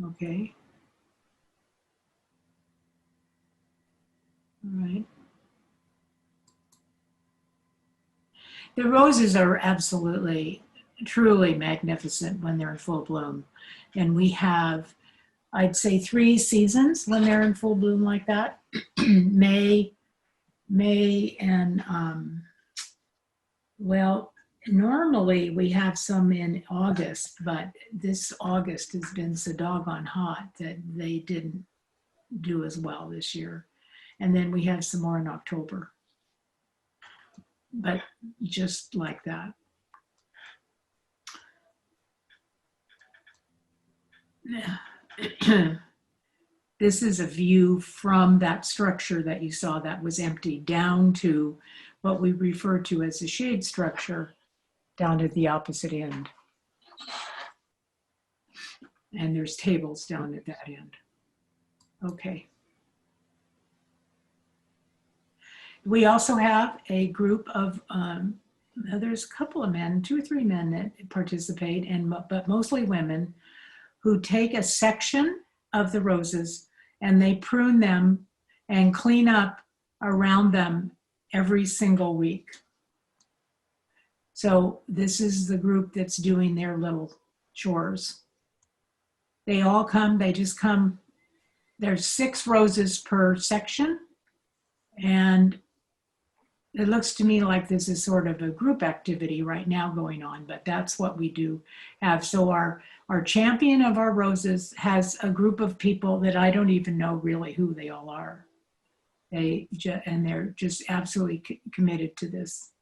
Speaker 3: Okay. All right. The roses are absolutely, truly magnificent when they're in full bloom. And we have, I'd say, 3 seasons when they're in full bloom like that. May, and, well, normally we have some in August, but this August has been so doggone hot that they didn't do as well this year. And then we have some more in October. But just like that. This is a view from that structure that you saw that was empty down to what we refer to as the shade structure down at the opposite end. And there's tables down at that end. Okay. We also have a group of, there's a couple of men, 2 or 3 men that participate, but mostly women, who take a section of the roses and they prune them and clean up around them every single week. So this is the group that's doing their little chores. They all come, they just come, there's 6 roses per section, and it looks to me like this is sort of a group activity right now going on, but that's what we do have. So our champion of our roses has a group of people that I don't even know really who they all are. And they're just absolutely committed to this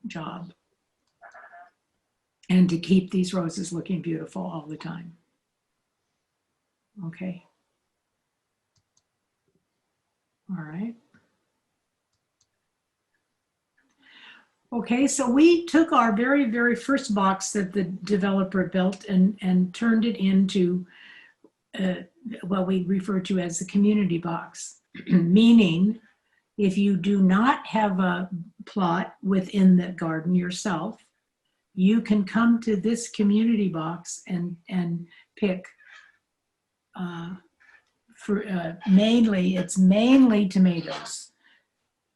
Speaker 3: job and to keep these roses looking beautiful all the time. Okay. All right. Okay, so we took our very, very first box that the developer built and turned it into what we refer to as the community box, meaning if you do not have a plot within the garden yourself, you can come to this community box and pick it's mainly tomatoes.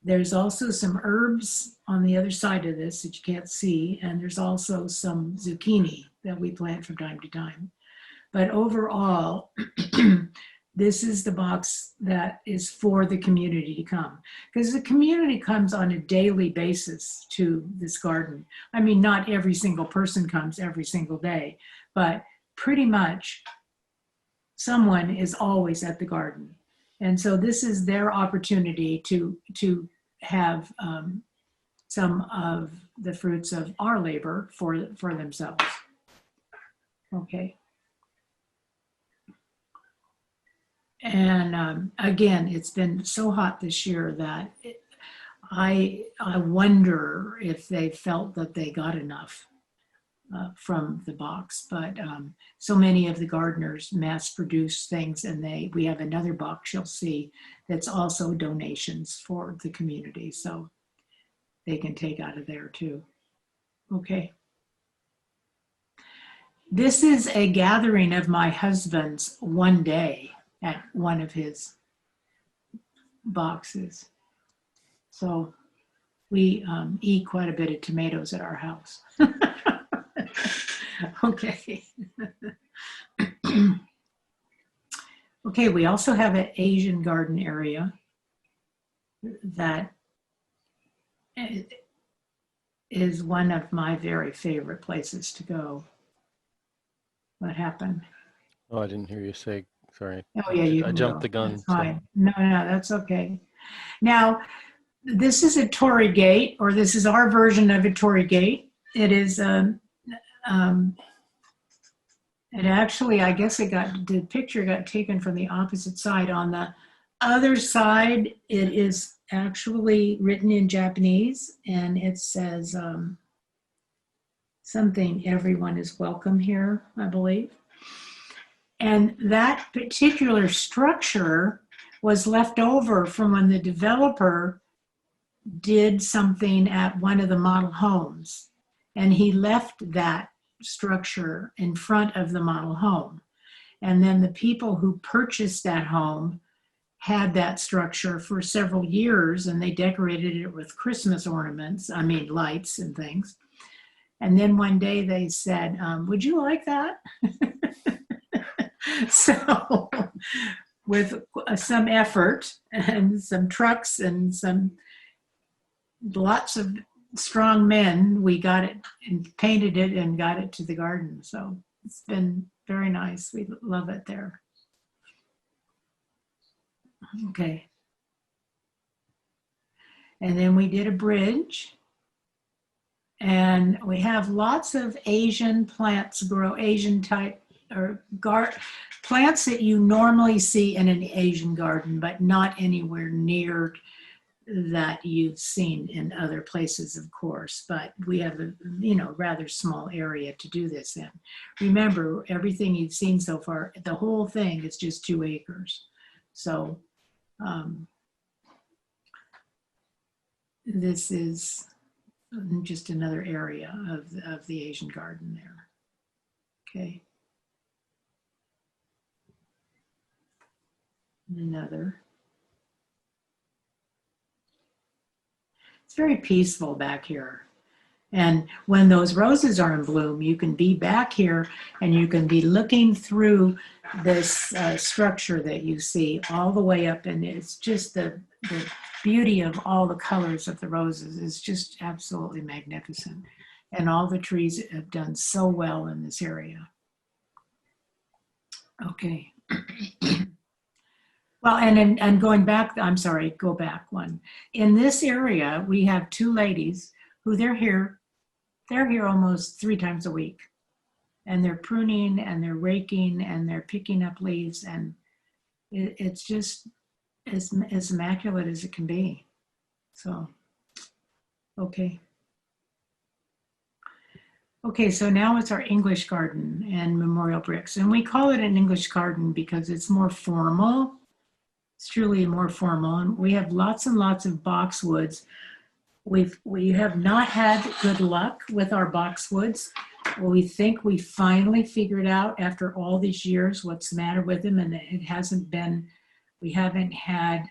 Speaker 3: There's also some herbs on the other side of this that you can't see, and there's also some zucchini that we plant from time to time. But overall, this is the box that is for the community to come, because the community comes on a daily basis to this garden. I mean, not every single person comes every single day, but pretty much someone is always at the garden. And so this is their opportunity to have some of the fruits of our labor for themselves. Okay. And again, it's been so hot this year that I wonder if they felt that they got enough from the box. But so many of the gardeners mass produce things, and we have another box you'll see that's also donations for the community, so they can take out of there too. Okay. This is a gathering of my husband's one day at one of his boxes. So we eat quite a bit of tomatoes at our house. Okay. Okay, we also have an Asian garden area that is one of my very favorite places to go. What happened?
Speaker 2: Oh, I didn't hear you say, sorry.
Speaker 3: Oh yeah, you
Speaker 2: I
Speaker 3: can
Speaker 2: jumped
Speaker 3: go.
Speaker 2: the gun.
Speaker 3: That's fine. No, that's okay. Now, this is a Tory gate, or this is our version of a Tory gate. It is, it actually, I guess the picture got taken from the opposite side. On the other side, it is actually written in Japanese, and it says something, everyone is welcome here, I believe. And that particular structure was left over from when the developer did something at one of the model homes. And he left that structure in front of the model home. And then the people who purchased that home had that structure for several years, and they decorated it with Christmas ornaments, I mean lights and things. And then one day they said, would you like that? So with some effort and some trucks and lots of strong men, we got it and painted it and got it to the garden. So it's been very nice. We love it there. Okay. And then we did a bridge. And we have lots of Asian plants grow, Asian type or plants that you normally see in an Asian garden, but not anywhere near that you've seen in other places, of course. But we have a rather small area to do this in. Remember, everything you've seen so far, the whole thing is just 2 acres. So this is just another area of the Asian garden there. Okay. Another. It's very peaceful back here. And when those roses are in bloom, you can be back here and you can be looking through this structure that you see all the way up. And it's just the beauty of all the colors of the roses is just absolutely magnificent. And all the trees have done so well in this area. Okay. Well, and going back, I'm sorry, go back one. In this area, we have 2 ladies who they're here almost 3 times a week. And they're pruning and they're raking and they're picking up leaves, and it's just as immaculate as it can be. So, okay. Okay, so now it's our English garden and memorial bricks. And we call it an English garden because it's more formal. It's truly more formal. And we have lots and lots of boxwoods. We have not had good luck with our boxwoods. We think we finally figured out after all these years what's the matter with them, and it hasn't been, we haven't had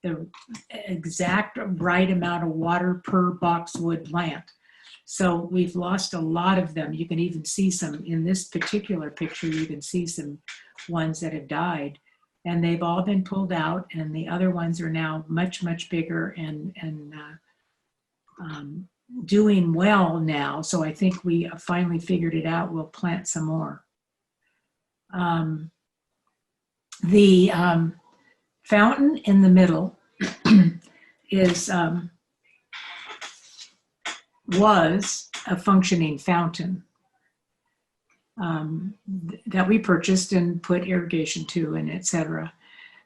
Speaker 3: the exact right amount of water per boxwood plant. So we've lost a lot of them. You can even see some in this particular picture. You can see some ones that have died, and they've all been pulled out, and the other ones are now much, much bigger and doing well now. So I think we finally figured it out. We'll plant some more. The fountain in the middle is was a functioning fountain that we purchased and put irrigation to and etc.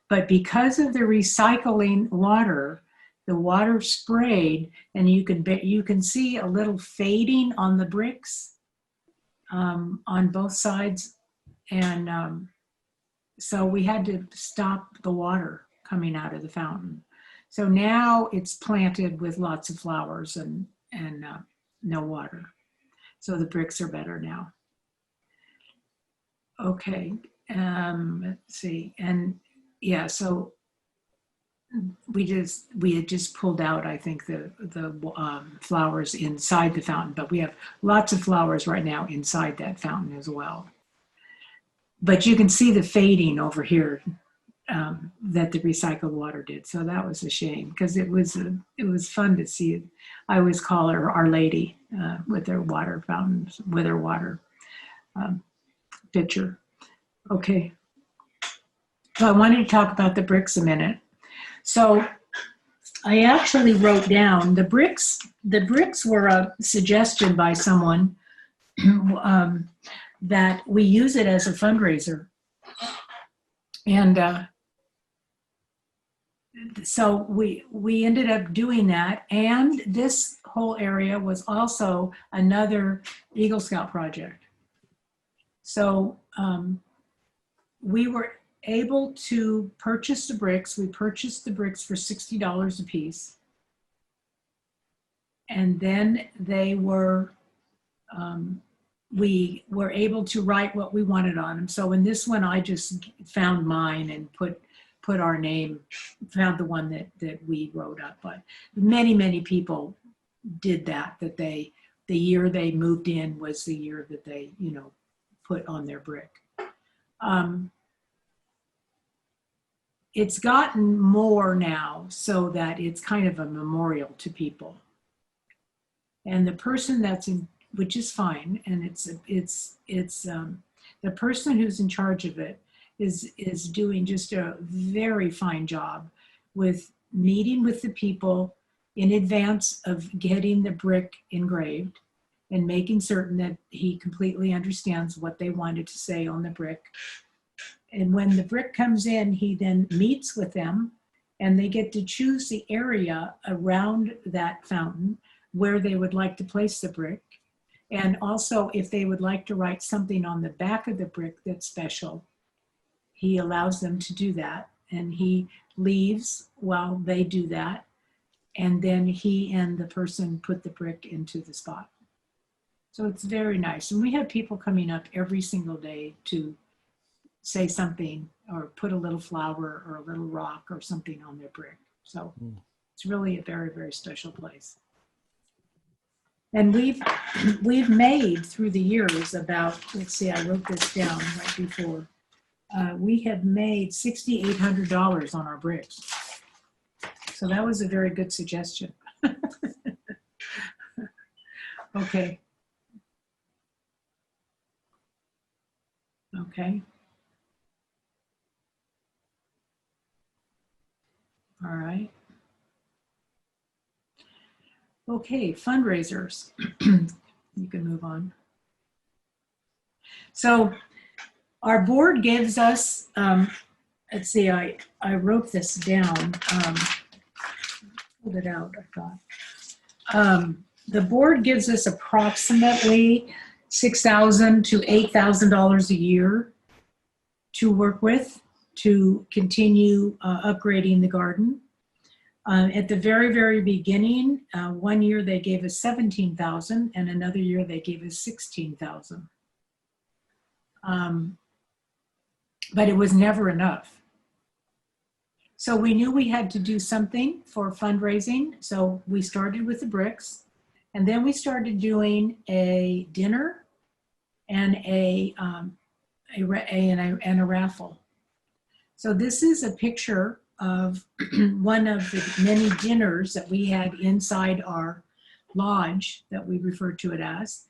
Speaker 3: But because of the recycling water, the water sprayed, and you can see a little fading on the bricks on both sides, and so we had to stop the water coming out of the fountain. So now it's planted with lots of flowers and no water. So the bricks are better now. Okay, let's see, and yeah, so we had just pulled out, I think, the flowers inside the fountain, but we have lots of flowers right now inside that fountain as well. But you can see the fading over here that the recycled water did. So that was a shame, because it was fun to see it. I always call her Our Lady with their water fountains, with her water pitcher. Okay. So I wanted to talk about the bricks a minute. So I actually wrote down the bricks. The bricks were a suggestion by someone that we use it as a fundraiser. And so we ended up doing that. And this whole area was also another Eagle Scout project. So we were able to purchase the bricks. We purchased the bricks for $60 a piece. And then they were, we were able to write what we wanted on them. So in this one, I just found mine and put our name, found the one that we wrote up. But many, many people did that the year they moved in was the year that they, put on their brick. It's gotten more now so that it's kind of a memorial to people. And the person that's in, which is fine, and it's the person who's in charge of it is doing just a very fine job with meeting with the people in advance of getting the brick engraved and making certain that he completely understands what they wanted to say on the brick. And when the brick comes in, he then meets with them, and they get to choose the area around that fountain where they would like to place the brick. And also, if they would like to write something on the back of the brick that's special, he allows them to do that. And he leaves while they do that. And then he and the person put the brick into the spot. So it's very nice. And we have people coming up every single day to say something or put a little flower or a little rock or something on their brick. So it's really a very, very special place. And we've made through the years about, let's see, I wrote this down right before. We have made $6,800 on our bricks. So that was a very good suggestion. Okay. Okay. All right. Okay, fundraisers. You can move on. So our board gives us, let's see, I wrote this down. Pulled it out, I thought. The board gives us approximately $6,000 to $8,000 a year to work with to continue upgrading the garden. At the very, very beginning, one year they gave us $17,000 and another year they gave us $16,000. But it was never enough. So we knew we had to do something for fundraising. So we started with the bricks, and then we started doing a dinner and a raffle. So this is a picture of one of the many dinners that we had inside our lodge that we refer to it as.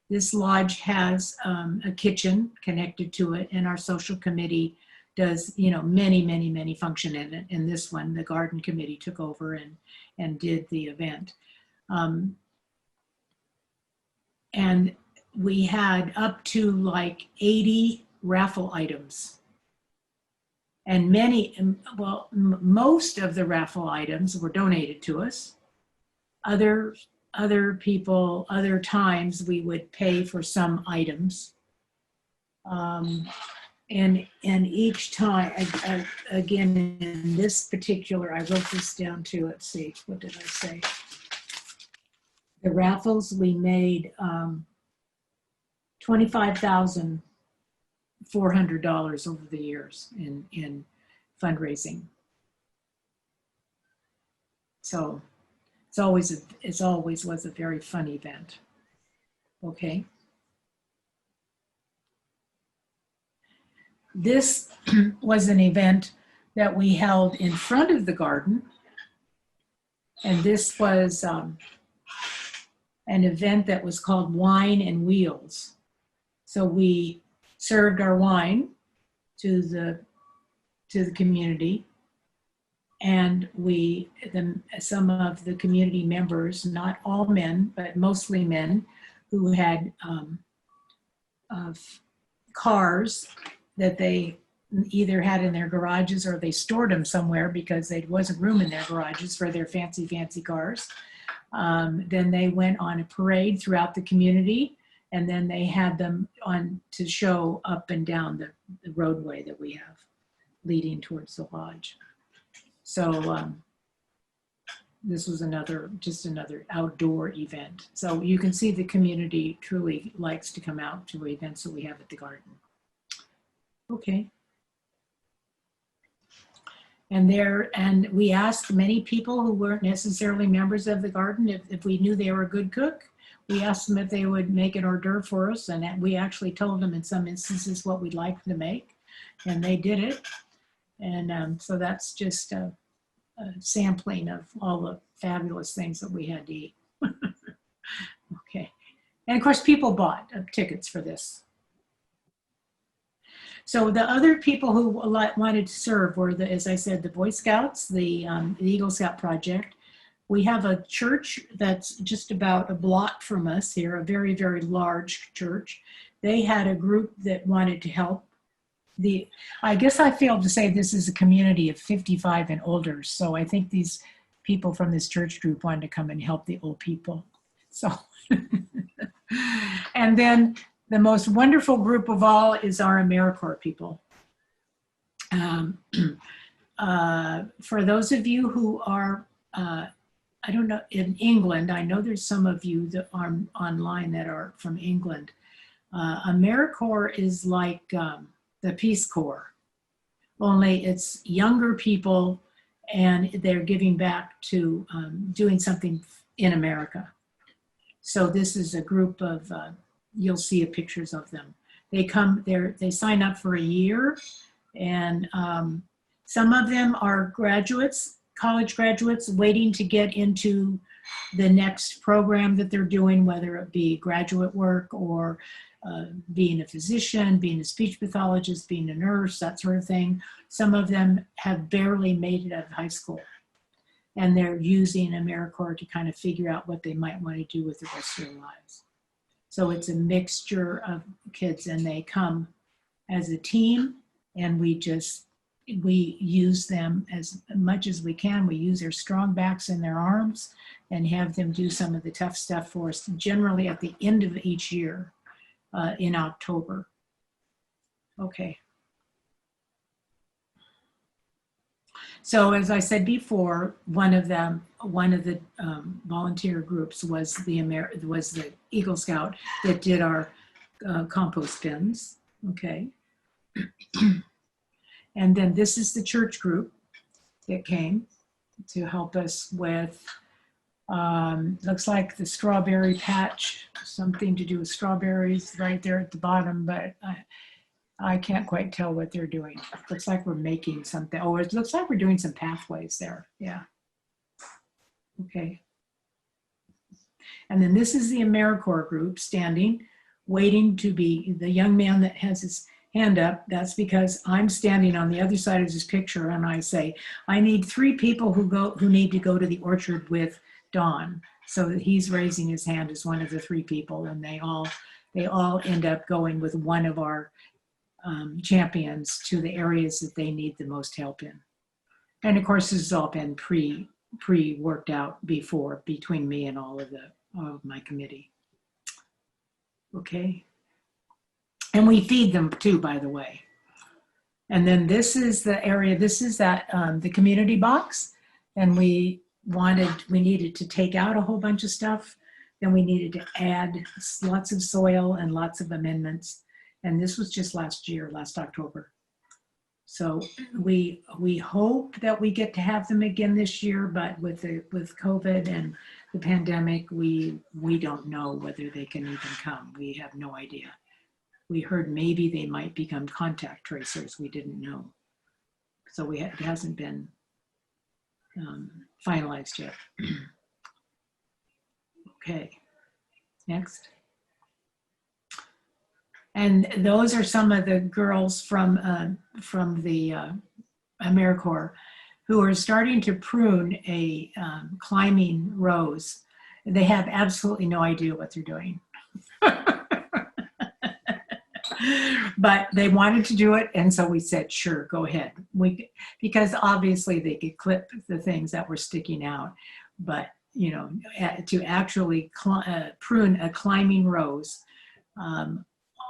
Speaker 3: This lodge has a kitchen connected to it, and our social committee does, many function in it. And this one, the garden committee took over and did the event. And we had up to like 80 raffle items. And most of the raffle items were donated to us. Other people, other times we would pay for some items. And each time, again, in this particular, I wrote this down too. Let's see, what did I say? The raffles, we made $25,400 over the years in fundraising. So it always was a very fun event. Okay. This was an event that we held in front of the garden. And this was an event that was called Wine and Wheels. So we served our wine to the community, and some of the community members, not all men, but mostly men, who had cars that they either had in their garages or they stored them somewhere because there wasn't room in their garages for their fancy cars. Then they went on a parade throughout the community, and then they had them on to show up and down the roadway that we have leading towards the lodge. So this was just another outdoor event. So you can see the community truly likes to come out to events that we have at the garden. Okay. And we asked many people who weren't necessarily members of the garden if we knew they were a good cook. We asked them if they would make an hors d'oeuvre for us, and we actually told them in some instances what we'd like them to make, and they did it. And so that's just a sampling of all the fabulous things that we had to eat. Okay. And of course, people bought tickets for this. So the other people who wanted to serve were, as I said, the Boy Scouts, the Eagle Scout Project. We have a church that's just about a block from us here, a very, very large church. They had a group that wanted to help. I guess I failed to say this is a community of 55 and older. So I think these people from this church group wanted to come and help the old people. So, and then the most wonderful group of all is our AmeriCorps people. For those of you who are, I don't know, in England, I know there's some of you that are online that are from England. AmeriCorps is like the Peace Corps, only it's younger people and they're giving back to doing something in America. So this is a group of, you'll see pictures of them. They sign up for a year, and some of them are graduates, college graduates waiting to get into the next program that they're doing, whether it be graduate work or being a physician, being a speech pathologist, being a nurse, that sort of thing. Some of them have barely made it out of high school, and they're using AmeriCorps to kind of figure out what they might want to do with the rest of their lives. So it's a mixture of kids, and they come as a team, and we use them as much as we can. We use their strong backs and their arms and have them do some of the tough stuff for us, generally at the end of each year in October. Okay. So as I said before, one of the volunteer groups was the Eagle Scout that did our compost bins. Okay. And then this is the church group. that came to help us with, looks like the strawberry patch, something to do with strawberries right there at the bottom, but I can't quite tell what they're doing. Looks like we're making something. Oh, it looks like we're doing some pathways there. Yeah. Okay. And then this is the AmeriCorps group standing, waiting to be the young man that has his hand up. That's because I'm standing on the other side of this picture, and I say, I need 3 people who need to go to the orchard with Dawn. So he's raising his hand as one of the 3 people, and they all end up going with one of our champions to the areas that they need the most help in. And of course, this has all been pre-worked out before between me and all of my committee. Okay. And we feed them too, by the way. And then this is the area, this is that the community box. And we needed to take out a whole bunch of stuff. Then we needed to add lots of soil and lots of amendments. And this was just last October. So we hope that we get to have them again this year, but with COVID and the pandemic, we don't know whether they can even come. We have no idea. We heard maybe they might become contact tracers. We didn't know. So it hasn't been finalized yet. Okay, next. And those are some of the girls from the AmeriCorps who are starting to prune a climbing rose. They have absolutely no idea what they're doing. But they wanted to do it, and so we said, sure, go ahead. Because obviously they could clip the things that were sticking out, but you know, to actually prune a climbing rose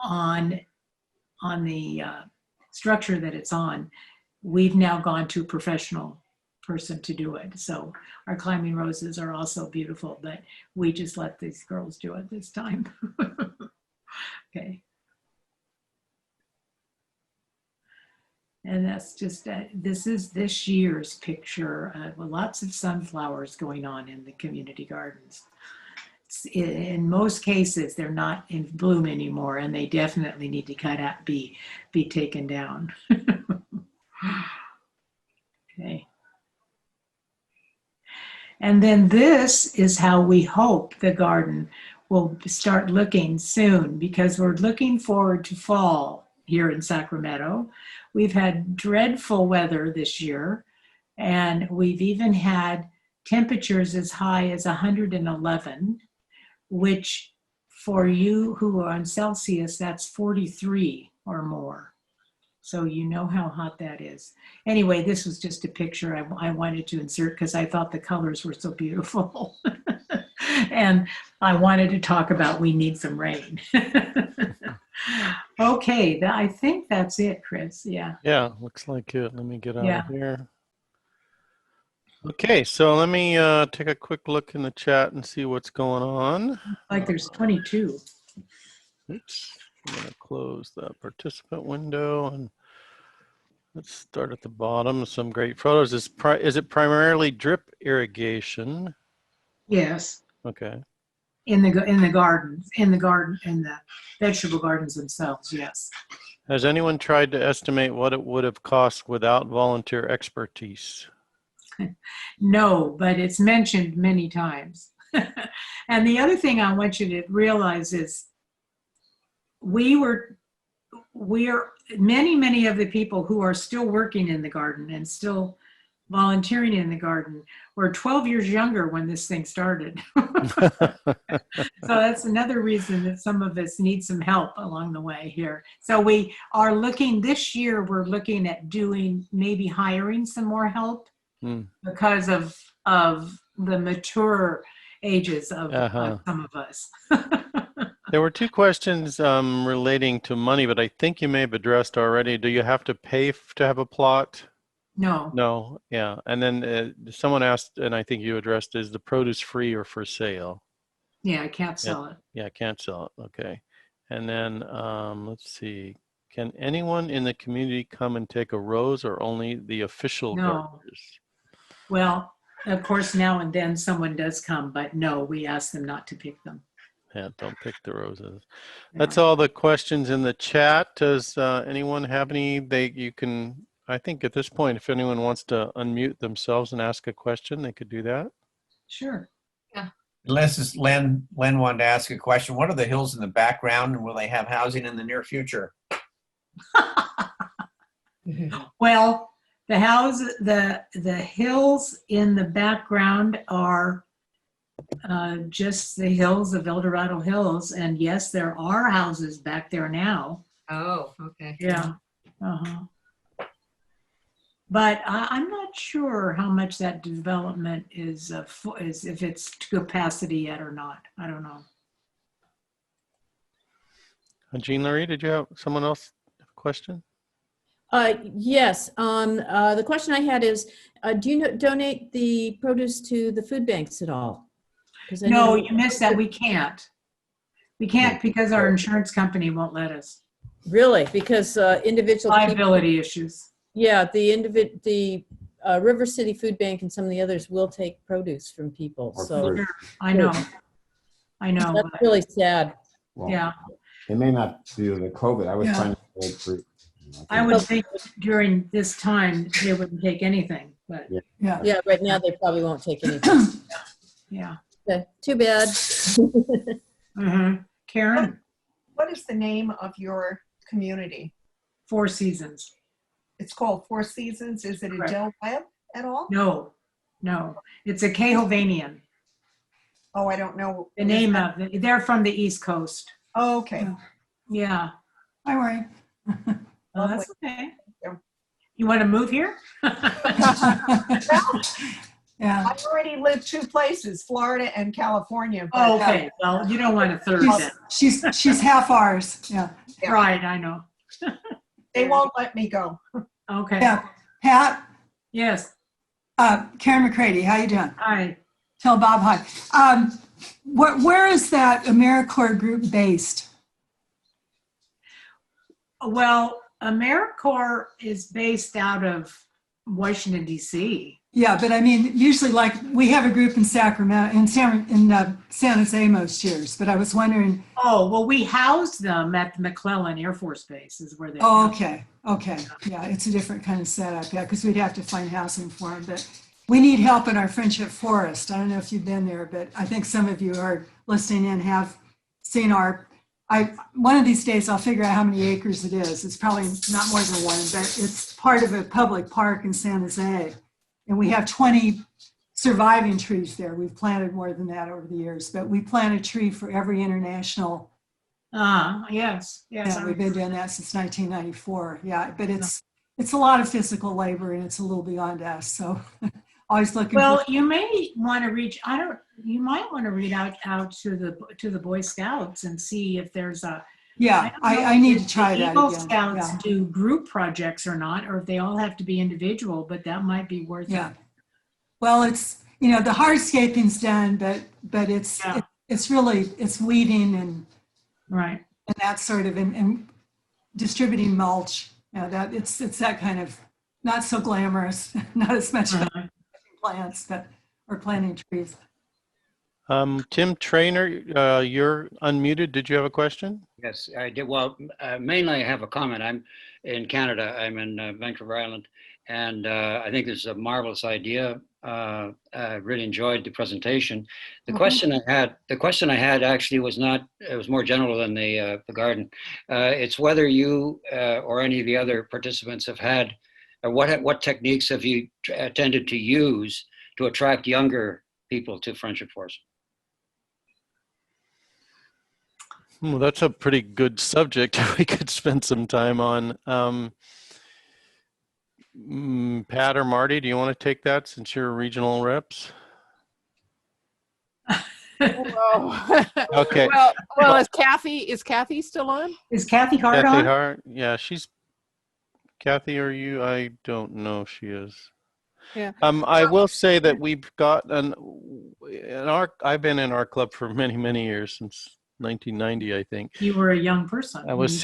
Speaker 3: on the structure that it's on, we've now gone to a professional person to do it. So our climbing roses are also beautiful, but we just let these girls do it this time. Okay. And that's just, this is this year's picture with lots of sunflowers going on in the community gardens. In most cases, they're not in bloom anymore, and they definitely need to cut out, be taken down. Okay. And then this is how we hope the garden will start looking soon, because we're looking forward to fall here in Sacramento. We've had dreadful weather this year, and we've even had temperatures as high as 111, which for you who are on Celsius, that's 43 or more. So you know how hot that is. Anyway, this was just a picture I wanted to insert because I thought the colors were so beautiful. And I wanted to talk about we need some rain. Okay, I think that's it, Chris. Yeah.
Speaker 2: Yeah, looks like it. Let me get out of here. Okay, so let me take a quick look in the chat and see what's going on.
Speaker 3: Like there's 22.
Speaker 2: Oops, I'm going to close the participant window and let's start at the bottom. Some great photos. Is it primarily drip irrigation?
Speaker 3: Yes.
Speaker 2: Okay.
Speaker 3: In the gardens, in the vegetable gardens themselves, yes.
Speaker 2: Has anyone tried to estimate what it would have cost without volunteer expertise?
Speaker 3: No, but it's mentioned many times. And the other thing I want you to realize is we are many of the people who are still working in the garden and still volunteering in the garden were 12 years younger when this thing started. So that's another reason that some of us need some help along the way here. So we are looking, this year we're looking at maybe hiring some more help because of the mature ages of some of us.
Speaker 2: There were 2 questions relating to money, but I think you may have addressed already. Do you have to pay to have a plot?
Speaker 3: No.
Speaker 2: No, yeah. And then someone asked, and I think you addressed, is the produce free or for sale?
Speaker 3: Yeah, I can't sell it.
Speaker 2: Yeah, I can't sell it. Okay. And then let's see. Can anyone in the community come and take a rose or only the official gardeners?
Speaker 3: Well, of course, now and then someone does come, but no, we ask them not to pick them.
Speaker 2: Yeah, don't pick the roses.
Speaker 3: Yeah.
Speaker 2: That's all the questions in the chat. Does anyone have any? You can, I think at this point, if anyone wants to unmute themselves and ask a question, they could do that.
Speaker 3: Sure.
Speaker 5: Len wanted to ask a question. What are the hills in the background, and will they have housing in the near future?
Speaker 3: Well, the hills in the background are just the hills of El Dorado Hills, and yes, there are houses back there now.
Speaker 6: Oh, okay.
Speaker 3: Yeah. But I'm not sure how much that development is if it's to capacity yet or not. I don't know.
Speaker 2: Jean Marie, did you have someone else have a question?
Speaker 6: Yes. The question I had is, do you donate the produce to the food banks at all?
Speaker 3: No, you missed that. We can't. We can't because our insurance company won't let us.
Speaker 6: Really? Because individual
Speaker 3: Liability issues.
Speaker 6: Yeah, the River City Food Bank and some of the others will take produce from people. So
Speaker 3: I know.
Speaker 6: That's really sad.
Speaker 7: Well,
Speaker 3: Yeah.
Speaker 7: It may not do the COVID. I was
Speaker 3: Yeah.
Speaker 7: trying to make fruit.
Speaker 3: I would think during this time they wouldn't take anything, but
Speaker 6: Yeah, right now they probably won't take anything.
Speaker 3: yeah.
Speaker 6: Okay, too bad.
Speaker 3: Karen,
Speaker 8: What is the name of your community?
Speaker 3: Four Seasons.
Speaker 8: It's called Four Seasons. Is it a
Speaker 3: Correct.
Speaker 8: Del Webb at all?
Speaker 3: No. It's a Cahovanian.
Speaker 8: Oh, I don't know.
Speaker 3: The name of it. They're from the East Coast.
Speaker 8: Oh, okay.
Speaker 3: Yeah.
Speaker 9: Hi, worry.
Speaker 3: Oh, that's okay.
Speaker 8: Yeah.
Speaker 3: You want to move here?
Speaker 9: Yeah.
Speaker 8: I've already lived two places, Florida and California. But,
Speaker 3: Oh, okay. Well, you don't want a third then.
Speaker 9: She's half ours. Yeah.
Speaker 8: Yeah.
Speaker 3: Right, I know.
Speaker 8: they won't let me go.
Speaker 3: Okay.
Speaker 9: Yeah. Pat,
Speaker 3: Yes.
Speaker 9: Karen McCready, how you doing?
Speaker 3: Hi.
Speaker 9: Tell Bob hi. Where is that AmeriCorps group based?
Speaker 3: Well, AmeriCorps is based out of Washington, D.C.
Speaker 9: Yeah, but I mean, usually like we have a group in Sacramento, in San Jose most years, but I was wondering.
Speaker 3: Oh, well, we house them at the McClellan Air Force Base is where they're.
Speaker 9: Oh, okay. Yeah, it's a different kind of setup, yeah, because we'd have to find housing for them, but we need help in our Friendship Forest. I don't know if you've been there, but I think some of you are listening in have seen one of these days I'll figure out how many acres it is. It's probably not more than one, but it's part of a public park in San Jose. And we have 20 surviving trees there. We've planted more than that over the years, but we plant a tree for every international.
Speaker 3: Yes.
Speaker 9: Yeah, we've been doing that since 1994. Yeah, but it's a lot of physical labor and it's a little beyond us. So always looking.
Speaker 3: Well, you may want to reach. You might want to reach out to the Boy Scouts and see if there's a.
Speaker 9: Yeah, I need to try that
Speaker 3: Eagle
Speaker 9: again.
Speaker 3: Scouts
Speaker 9: Yeah.
Speaker 3: do group projects or not, or if they all have to be individual, but that might be worth
Speaker 9: Yeah.
Speaker 3: it.
Speaker 9: Well, it's, the hardscaping's done, but it's really weeding and
Speaker 3: Right.
Speaker 9: that sort of and distributing mulch. That it's that kind of not so glamorous, not as much plants, but or planting trees.
Speaker 2: Tim Trainer, you're unmuted. Did you have a question?
Speaker 10: Yes, I did. Well, mainly I have a comment. I'm in Canada. I'm in Vancouver Island, and I think this is a marvelous idea. I really enjoyed the presentation. The question I had actually was not. It was more general than the garden. It's whether you or any of the other participants have had, or what techniques have you tended to use to attract younger people to Friendship Force?
Speaker 2: Well, that's a pretty good subject we could spend some time on. Pat or Marty, do you want to take that since you're regional reps? Okay.
Speaker 11: Well, is Kathy still on?
Speaker 3: Is Kathy Hart
Speaker 2: Kathy
Speaker 3: on?
Speaker 2: Hart, yeah, she's Kathy. Are you? I don't know if she is.
Speaker 11: Yeah.
Speaker 2: I will say that we've got I've been in our club for many, many years, since 1990, I think.
Speaker 3: You were a young person.
Speaker 2: I was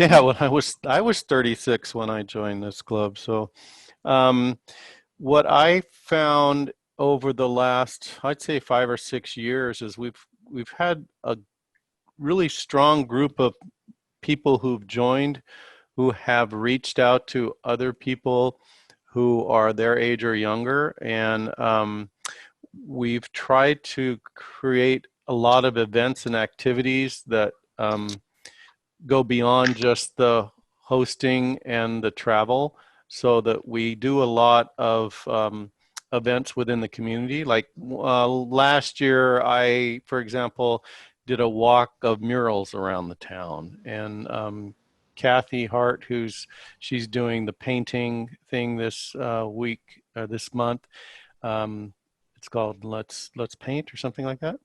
Speaker 2: I was 36 when I joined this club. So what I found over the last, I'd say 5 or 6 years is we've had a really strong group of people who've joined, who have reached out to other people who are their age or younger. And we've tried to create a lot of events and activities that go beyond just the hosting and the travel, so that we do a lot of events within the community. Like last year, I, for example, did a walk of murals around the town, and Kathy Hart, she's doing the painting thing this week, this month. It's called Let's Paint or something like that.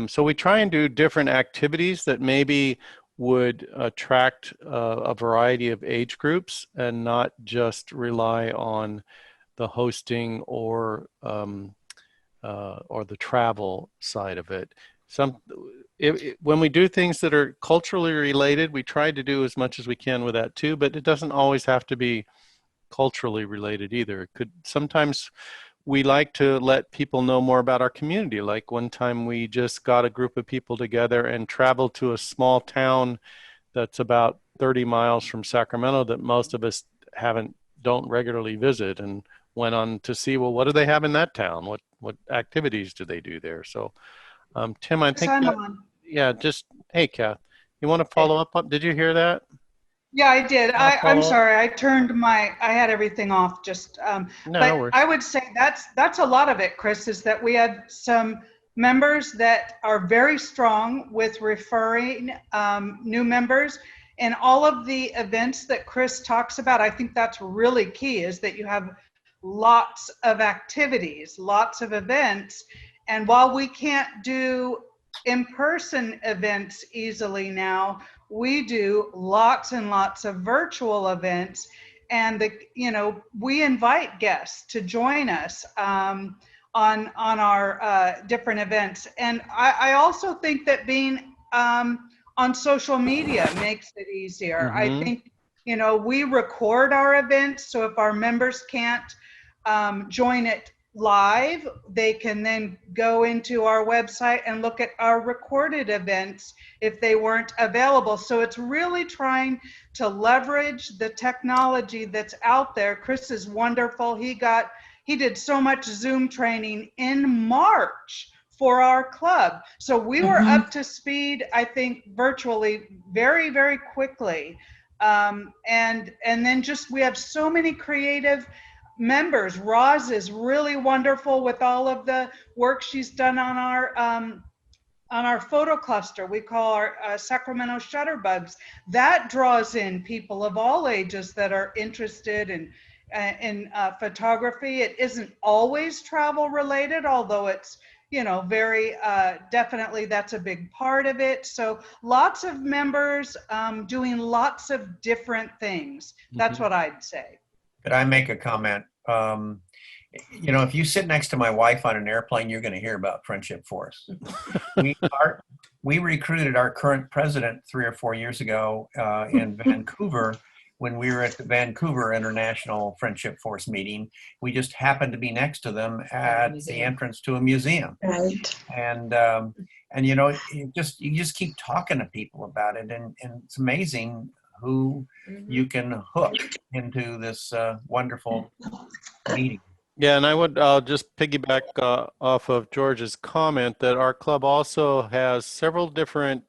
Speaker 2: So we try and do different activities that maybe would attract a variety of age groups and not just rely on the hosting or the travel side of it. When we do things that are culturally related, we try to do as much as we can with that too, but it doesn't always have to be culturally related either. It could sometimes. We like to let people know more about our community. Like one time we just got a group of people together and traveled to a small town that's about 30 miles from Sacramento that most of us don't regularly visit, and went on to see, well, what do they have in that town? What activities do they do there? So Tim, I think hey, Kath, you want to follow up? Did you hear that?
Speaker 12: Yeah, I did. I'm sorry. I had everything off just,
Speaker 2: no
Speaker 12: but I would say that's a lot of it, Chris, is that we had some members that are very strong with referring new members, and all of the events that Chris talks about. I think that's really key, is that you have lots of activities, lots of events. And while we can't do in-person events easily now, we do lots and lots of virtual events, and we invite guests to join us on our different events. And I also think that being on social media makes it easier.
Speaker 2: Mm-hmm.
Speaker 12: I think we record our events, so if our members can't join it live, they can then go into our website and look at our recorded events if they weren't available. So it's really trying to leverage the technology that's out there. Chris is wonderful. He did so much Zoom training in March for our club. So we were up to speed, I think, virtually very, very quickly. And then we have so many creative members. Roz is really wonderful with all of the work she's done on our photo cluster. We call our Sacramento Shutterbugs. That draws in people of all ages that are interested in photography. It isn't always travel related, although it's very definitely that's a big part of it. So lots of members doing lots of different things. That's what I'd say.
Speaker 5: Could I make a comment? If you sit next to my wife on an airplane, you're going to hear about Friendship Force. We recruited our current president 3 or 4 years ago in Vancouver when we were at the Vancouver International Friendship Force meeting. We just happened to be next to them at the entrance to a museum.
Speaker 1: Right.
Speaker 5: And you just keep talking to people about it, and it's amazing who you can hook into this wonderful meeting.
Speaker 2: Yeah, and I'll just piggyback off of George's comment that our club also has several different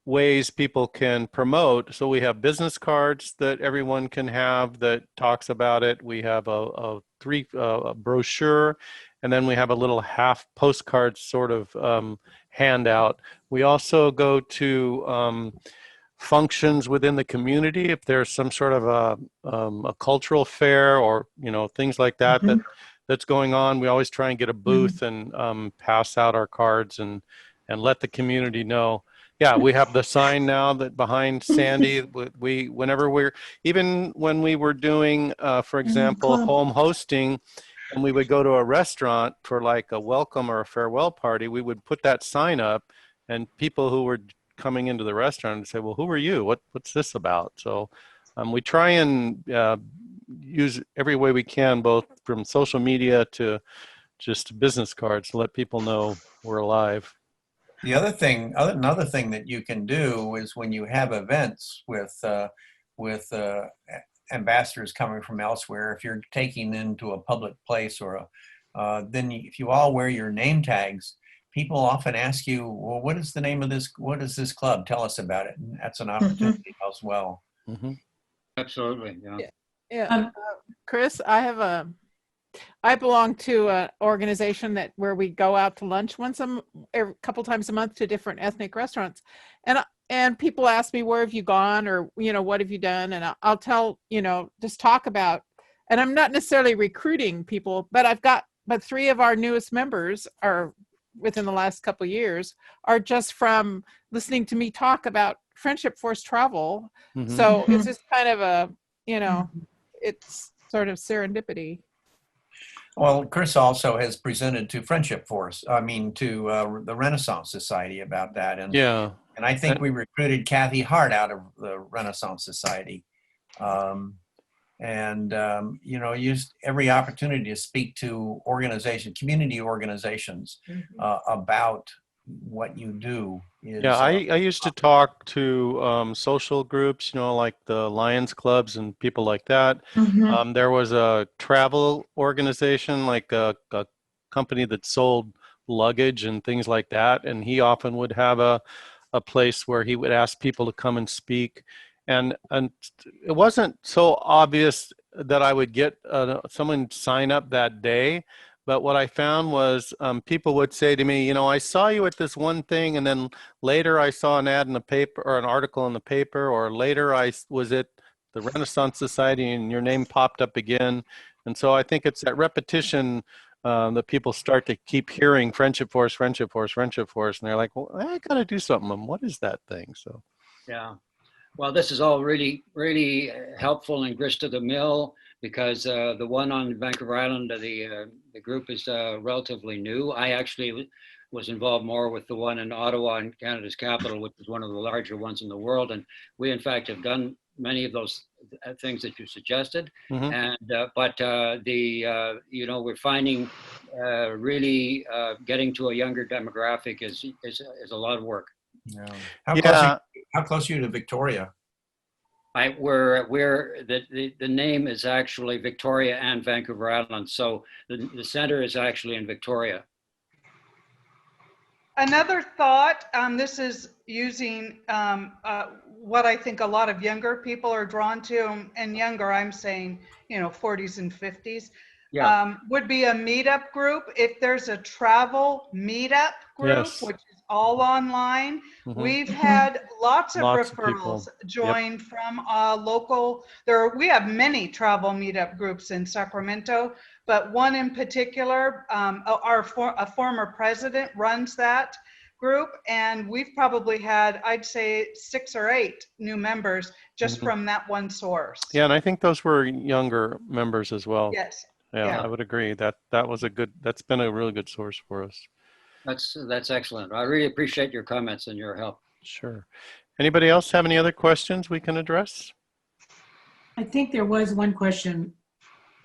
Speaker 2: ways people can promote. So we have business cards that everyone can have that talks about it. We have a brochure, and then we have a little half postcard sort of handout. We also go to functions within the community. If there's some sort of a cultural fair or things like that that's going on, we always try and get a booth and pass out our cards and let the community know. Yeah, we have the sign now that behind Sandy. Even when we were doing, for example, home hosting, and we would go to a restaurant for like a welcome or a farewell party, we would put that sign up, and people who were coming into the restaurant and say, well, who are you? What's this about? So we try and use every way we can, both from social media to just business cards to let people know we're alive.
Speaker 5: The another thing that you can do is when you have events with ambassadors coming from elsewhere, if you're taking them to a public place or then if you all wear your name tags, people often ask you, well, what is the name of this? What is this club? Tell us about it. And that's an opportunity as well.
Speaker 2: Mm-hmm.
Speaker 10: Absolutely. Yeah.
Speaker 11: Yeah. Chris, I belong to an organization where we go out to lunch a couple times a month to different ethnic restaurants. And people ask me, where have you gone? Or, what have you done? And I'll tell, just talk about, and I'm not necessarily recruiting people, but three of our newest members are within the last couple of years are just from listening to me talk about Friendship Force travel.
Speaker 2: Mm-hmm.
Speaker 11: So it's just kind of it's sort of serendipity.
Speaker 5: Well, Chris also has presented to Friendship Force, to the Renaissance Society about that. And
Speaker 2: yeah.
Speaker 5: And I think we recruited Kathy Hart out of the Renaissance Society. Used every opportunity to speak to community organizations about what you do.
Speaker 2: I used to talk to social groups, like the Lions clubs and people like that.
Speaker 1: Mm-hmm.
Speaker 2: There was a travel organization, like a company that sold luggage and things like that. And he often would have a place where he would ask people to come and speak. And it wasn't so obvious that I would get someone sign up that day. But what I found was people would say to me, I saw you at this one thing, and then later I saw an ad in the paper or an article in the paper, or later I was at the Renaissance Society and your name popped up again. And so I think it's that repetition that people start to keep hearing Friendship Force, Friendship Force, Friendship Force, and they're like, well, I got to do something. What is that thing? So,
Speaker 10: yeah. Well, this is all really, really helpful and grist to the mill, because the one on Vancouver Island, the group is relatively new. I actually was involved more with the one in Ottawa, in Canada's capital, which is one of the larger ones in the world. And we, in fact, have done many of those things that you suggested.
Speaker 2: mm-hmm.
Speaker 10: And we're finding really getting to a younger demographic is a lot of work.
Speaker 5: Yeah. How close are you to Victoria?
Speaker 10: The name is actually Victoria and Vancouver Island. So the center is actually in Victoria.
Speaker 12: Another thought, this is using what I think a lot of younger people are drawn to, and younger, I'm saying, 40s and 50s, would be a meetup group. If there's a travel meetup group,
Speaker 2: yes.
Speaker 12: which is all online,
Speaker 2: mm-hmm.
Speaker 12: we've had lots of referrals join from local. We have many travel meetup groups in Sacramento, but one in particular, a former president runs that group, and we've probably had, I'd say, 6 or 8 new members just from that one source.
Speaker 2: Yeah, and I think those were younger members as well.
Speaker 12: Yes.
Speaker 2: Yeah, I would agree. That's been a really good source for us.
Speaker 10: That's excellent. I really appreciate your comments and your help.
Speaker 2: Sure. Anybody else have any other questions we can address?
Speaker 3: I think there was one question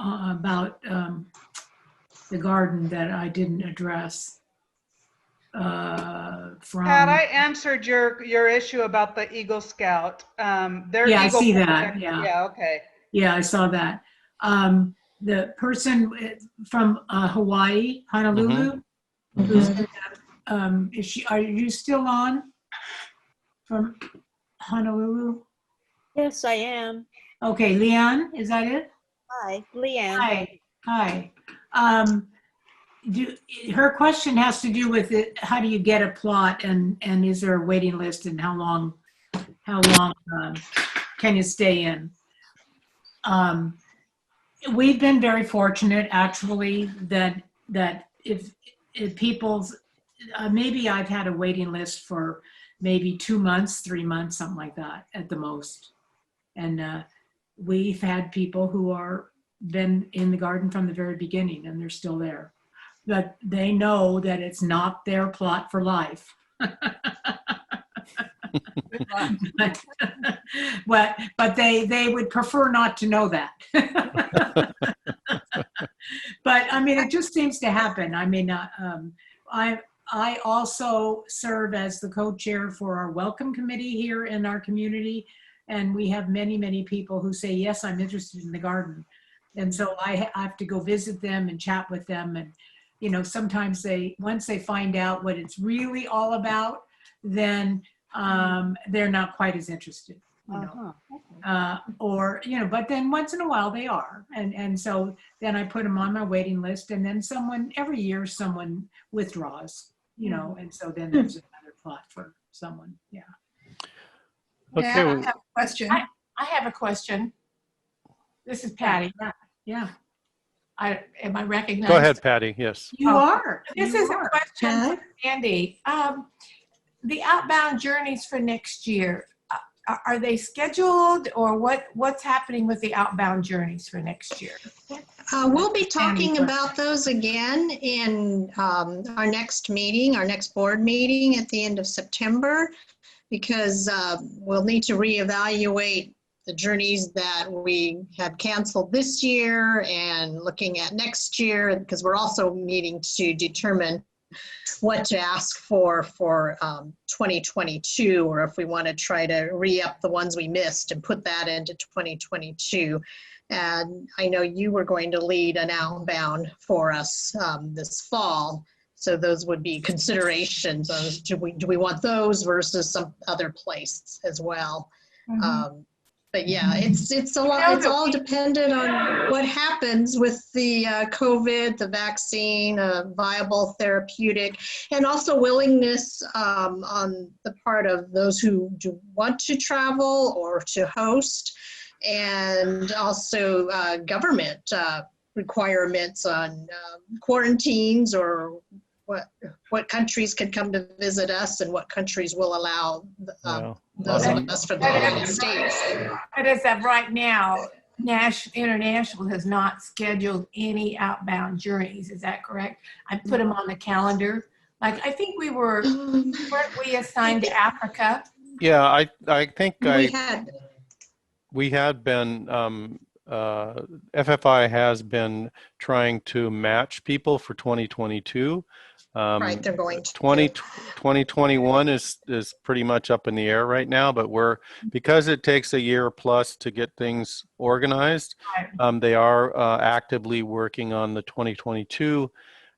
Speaker 3: about the garden that I didn't address.
Speaker 12: Pat, I answered your issue about the Eagle Scout.
Speaker 3: I see that.
Speaker 12: Yeah. Okay.
Speaker 3: Yeah, I saw that. The person from Hawaii, Honolulu,
Speaker 2: mm-hmm.
Speaker 3: who's are you still on from Honolulu?
Speaker 13: Yes, I am.
Speaker 3: Okay, Leanne, is that it?
Speaker 13: Hi, Leanne.
Speaker 3: Hi. Her question has to do with it. How do you get a plot, and is there a waiting list, and how long can you stay in? We've been very fortunate, actually, that if people's maybe I've had a waiting list for maybe 2 months, 3 months, something like that at the most, and we've had people who are been in the garden from the very beginning, and they're still there. But they know that it's not their plot for life. but they would prefer not to know that. But I mean, it just seems to happen. I mean, I also serve as the co-chair for our welcome committee here in our community. And we have many, many people who say, yes, I'm interested in the garden. And so I have to go visit them and chat with them. And, you know, sometimes once they find out what it's really all about, then they're not quite as interested, you know. Or, you know, but then once in a while they are. And so then I put them on my waiting list, and then every year someone withdraws, you know, and so then there's another plot for someone. Yeah.
Speaker 2: Okay.
Speaker 8: Yeah, I have a question.
Speaker 11: I have a question. This is Patty.
Speaker 3: Yeah.
Speaker 11: Am I recognized?
Speaker 2: Go ahead, Patty. Yes.
Speaker 3: You are.
Speaker 11: This
Speaker 3: You
Speaker 11: is
Speaker 3: are.
Speaker 11: a question for Andy. The outbound journeys for next year, are they scheduled, or what's happening with the outbound journeys for next year?
Speaker 1: We'll be talking about those again in our next meeting, our next board meeting at the end of September, because we'll need to reevaluate the journeys that we have canceled this year and looking at next year, because we're also needing to determine what to ask for 2022, or if we want to try to re-up the ones we missed and put that into 2022. And I know you were going to lead an outbound for us this fall. So those would be considerations of do we want those versus some other place as well. But yeah, it's a lot. It's all dependent on what happens with the COVID, the vaccine, a viable therapeutic, and also willingness on the part of those who do want to travel or to host, and also government requirements on quarantines, or what countries can come to visit us and what countries will allow those of us from the United States.
Speaker 11: But as of right now, International has not scheduled any outbound journeys. Is that correct? I put them on the calendar. Like, I think weren't we assigned to Africa?
Speaker 2: Yeah, I think
Speaker 1: We
Speaker 2: had been, FFI has been trying to match people for 2022.
Speaker 1: Right, they're going to.
Speaker 2: 2021 is pretty much up in the air right now, but because it takes a year plus to get things organized, they are actively working on the 2022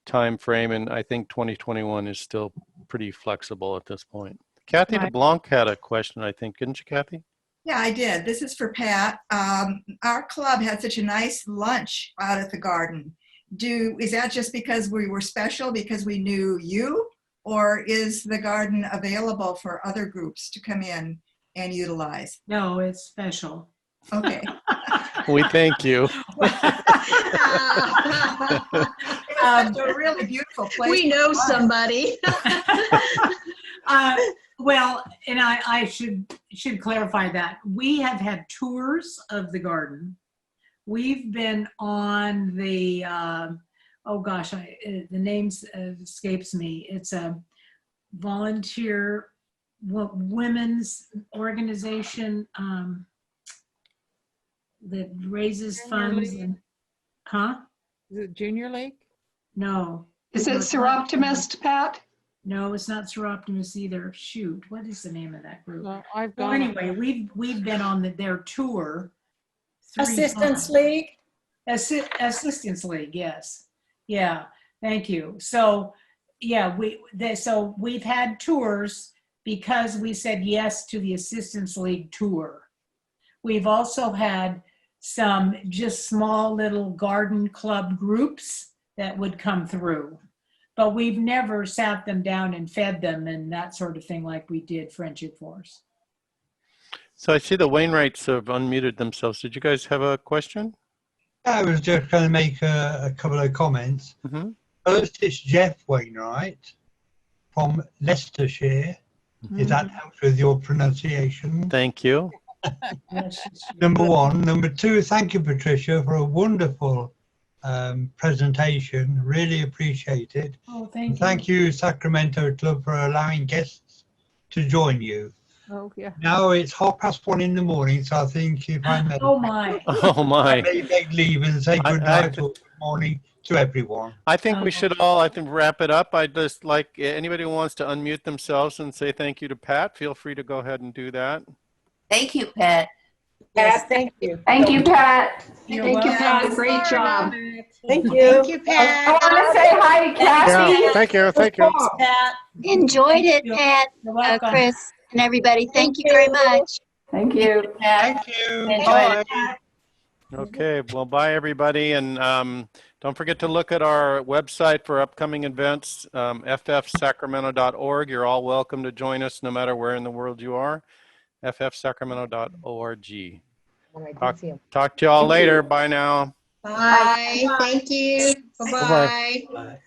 Speaker 2: timeframe, and I think 2021 is still pretty flexible at this point. Kathy DeBlanc had a question, I think, didn't you, Kathy?
Speaker 8: Yeah, I did. This is for Pat. Our club had such a nice lunch out at the garden. Is that just because we were special because we knew you, or is the garden available for other groups to come in and utilize?
Speaker 3: No, it's special.
Speaker 8: Okay.
Speaker 2: We thank you.
Speaker 8: It's a really beautiful place.
Speaker 1: We know somebody.
Speaker 3: Well, and I should clarify that. We have had tours of the garden. We've been on the, oh gosh, the name escapes me. It's a volunteer women's organization that raises funds. And,
Speaker 11: Is it Junior League?
Speaker 3: No.
Speaker 14: Is it Seroptimist, Pat?
Speaker 3: No, it's not Seroptimist either. Shoot, what is the name of that group?
Speaker 11: Well,
Speaker 3: anyway, we've been on their tour.
Speaker 6: Assistance League?
Speaker 3: Assistance League, yes. Yeah, thank you. So, yeah, so we've had tours because we said yes to the Assistance League tour. We've also had some just small little garden club groups that would come through, but we've never sat them down and fed them and that sort of thing like we did Friendship Force.
Speaker 2: So I see the Wainwrights have unmuted themselves. Did you guys have a question?
Speaker 15: I was just going to make a couple of comments. First, it's Jeff Wainwright from Leicestershire. If that helps with your pronunciation.
Speaker 2: Thank you.
Speaker 15: Number one. Number two, thank you, Patricia, for a wonderful presentation. Really appreciate it.
Speaker 3: Oh, thank you.
Speaker 15: Thank you, Sacramento Club, for allowing guests to join you.
Speaker 11: Oh, yeah.
Speaker 15: Now it's 1:30 in the morning, so I think if I may,
Speaker 3: Oh, my.
Speaker 2: Oh,
Speaker 15: I
Speaker 2: my.
Speaker 15: may beg leave and say good night or good morning to everyone.
Speaker 2: I think we should all, wrap it up. I'd just like anybody who wants to unmute themselves and say thank you to Pat, feel free to go ahead and do that.
Speaker 16: Thank you, Pat.
Speaker 14: Pat, thank you.
Speaker 17: Thank you, Pat.
Speaker 14: Thank you, Pat. Great job.
Speaker 17: Thank
Speaker 4: Thank you, Pat.
Speaker 17: I want to say hi to Kathy.
Speaker 18: Yeah, thank you, thank you.
Speaker 16: Pat.
Speaker 19: Enjoyed it, Pat,
Speaker 3: You're welcome.
Speaker 19: Chris, and everybody. Thank you very much.
Speaker 17: Thank you.
Speaker 15: Thank you.
Speaker 3: Enjoy
Speaker 15: Bye.
Speaker 3: it.
Speaker 2: Okay, well, bye everybody. And don't forget to look at our website for upcoming events, ffsacramento.org. You're all welcome to join us no matter where in the world you are, ffsacramento.org. Talk to y'all later. Bye now.
Speaker 1: Bye. Thank you. Bye-bye.
Speaker 15: Bye.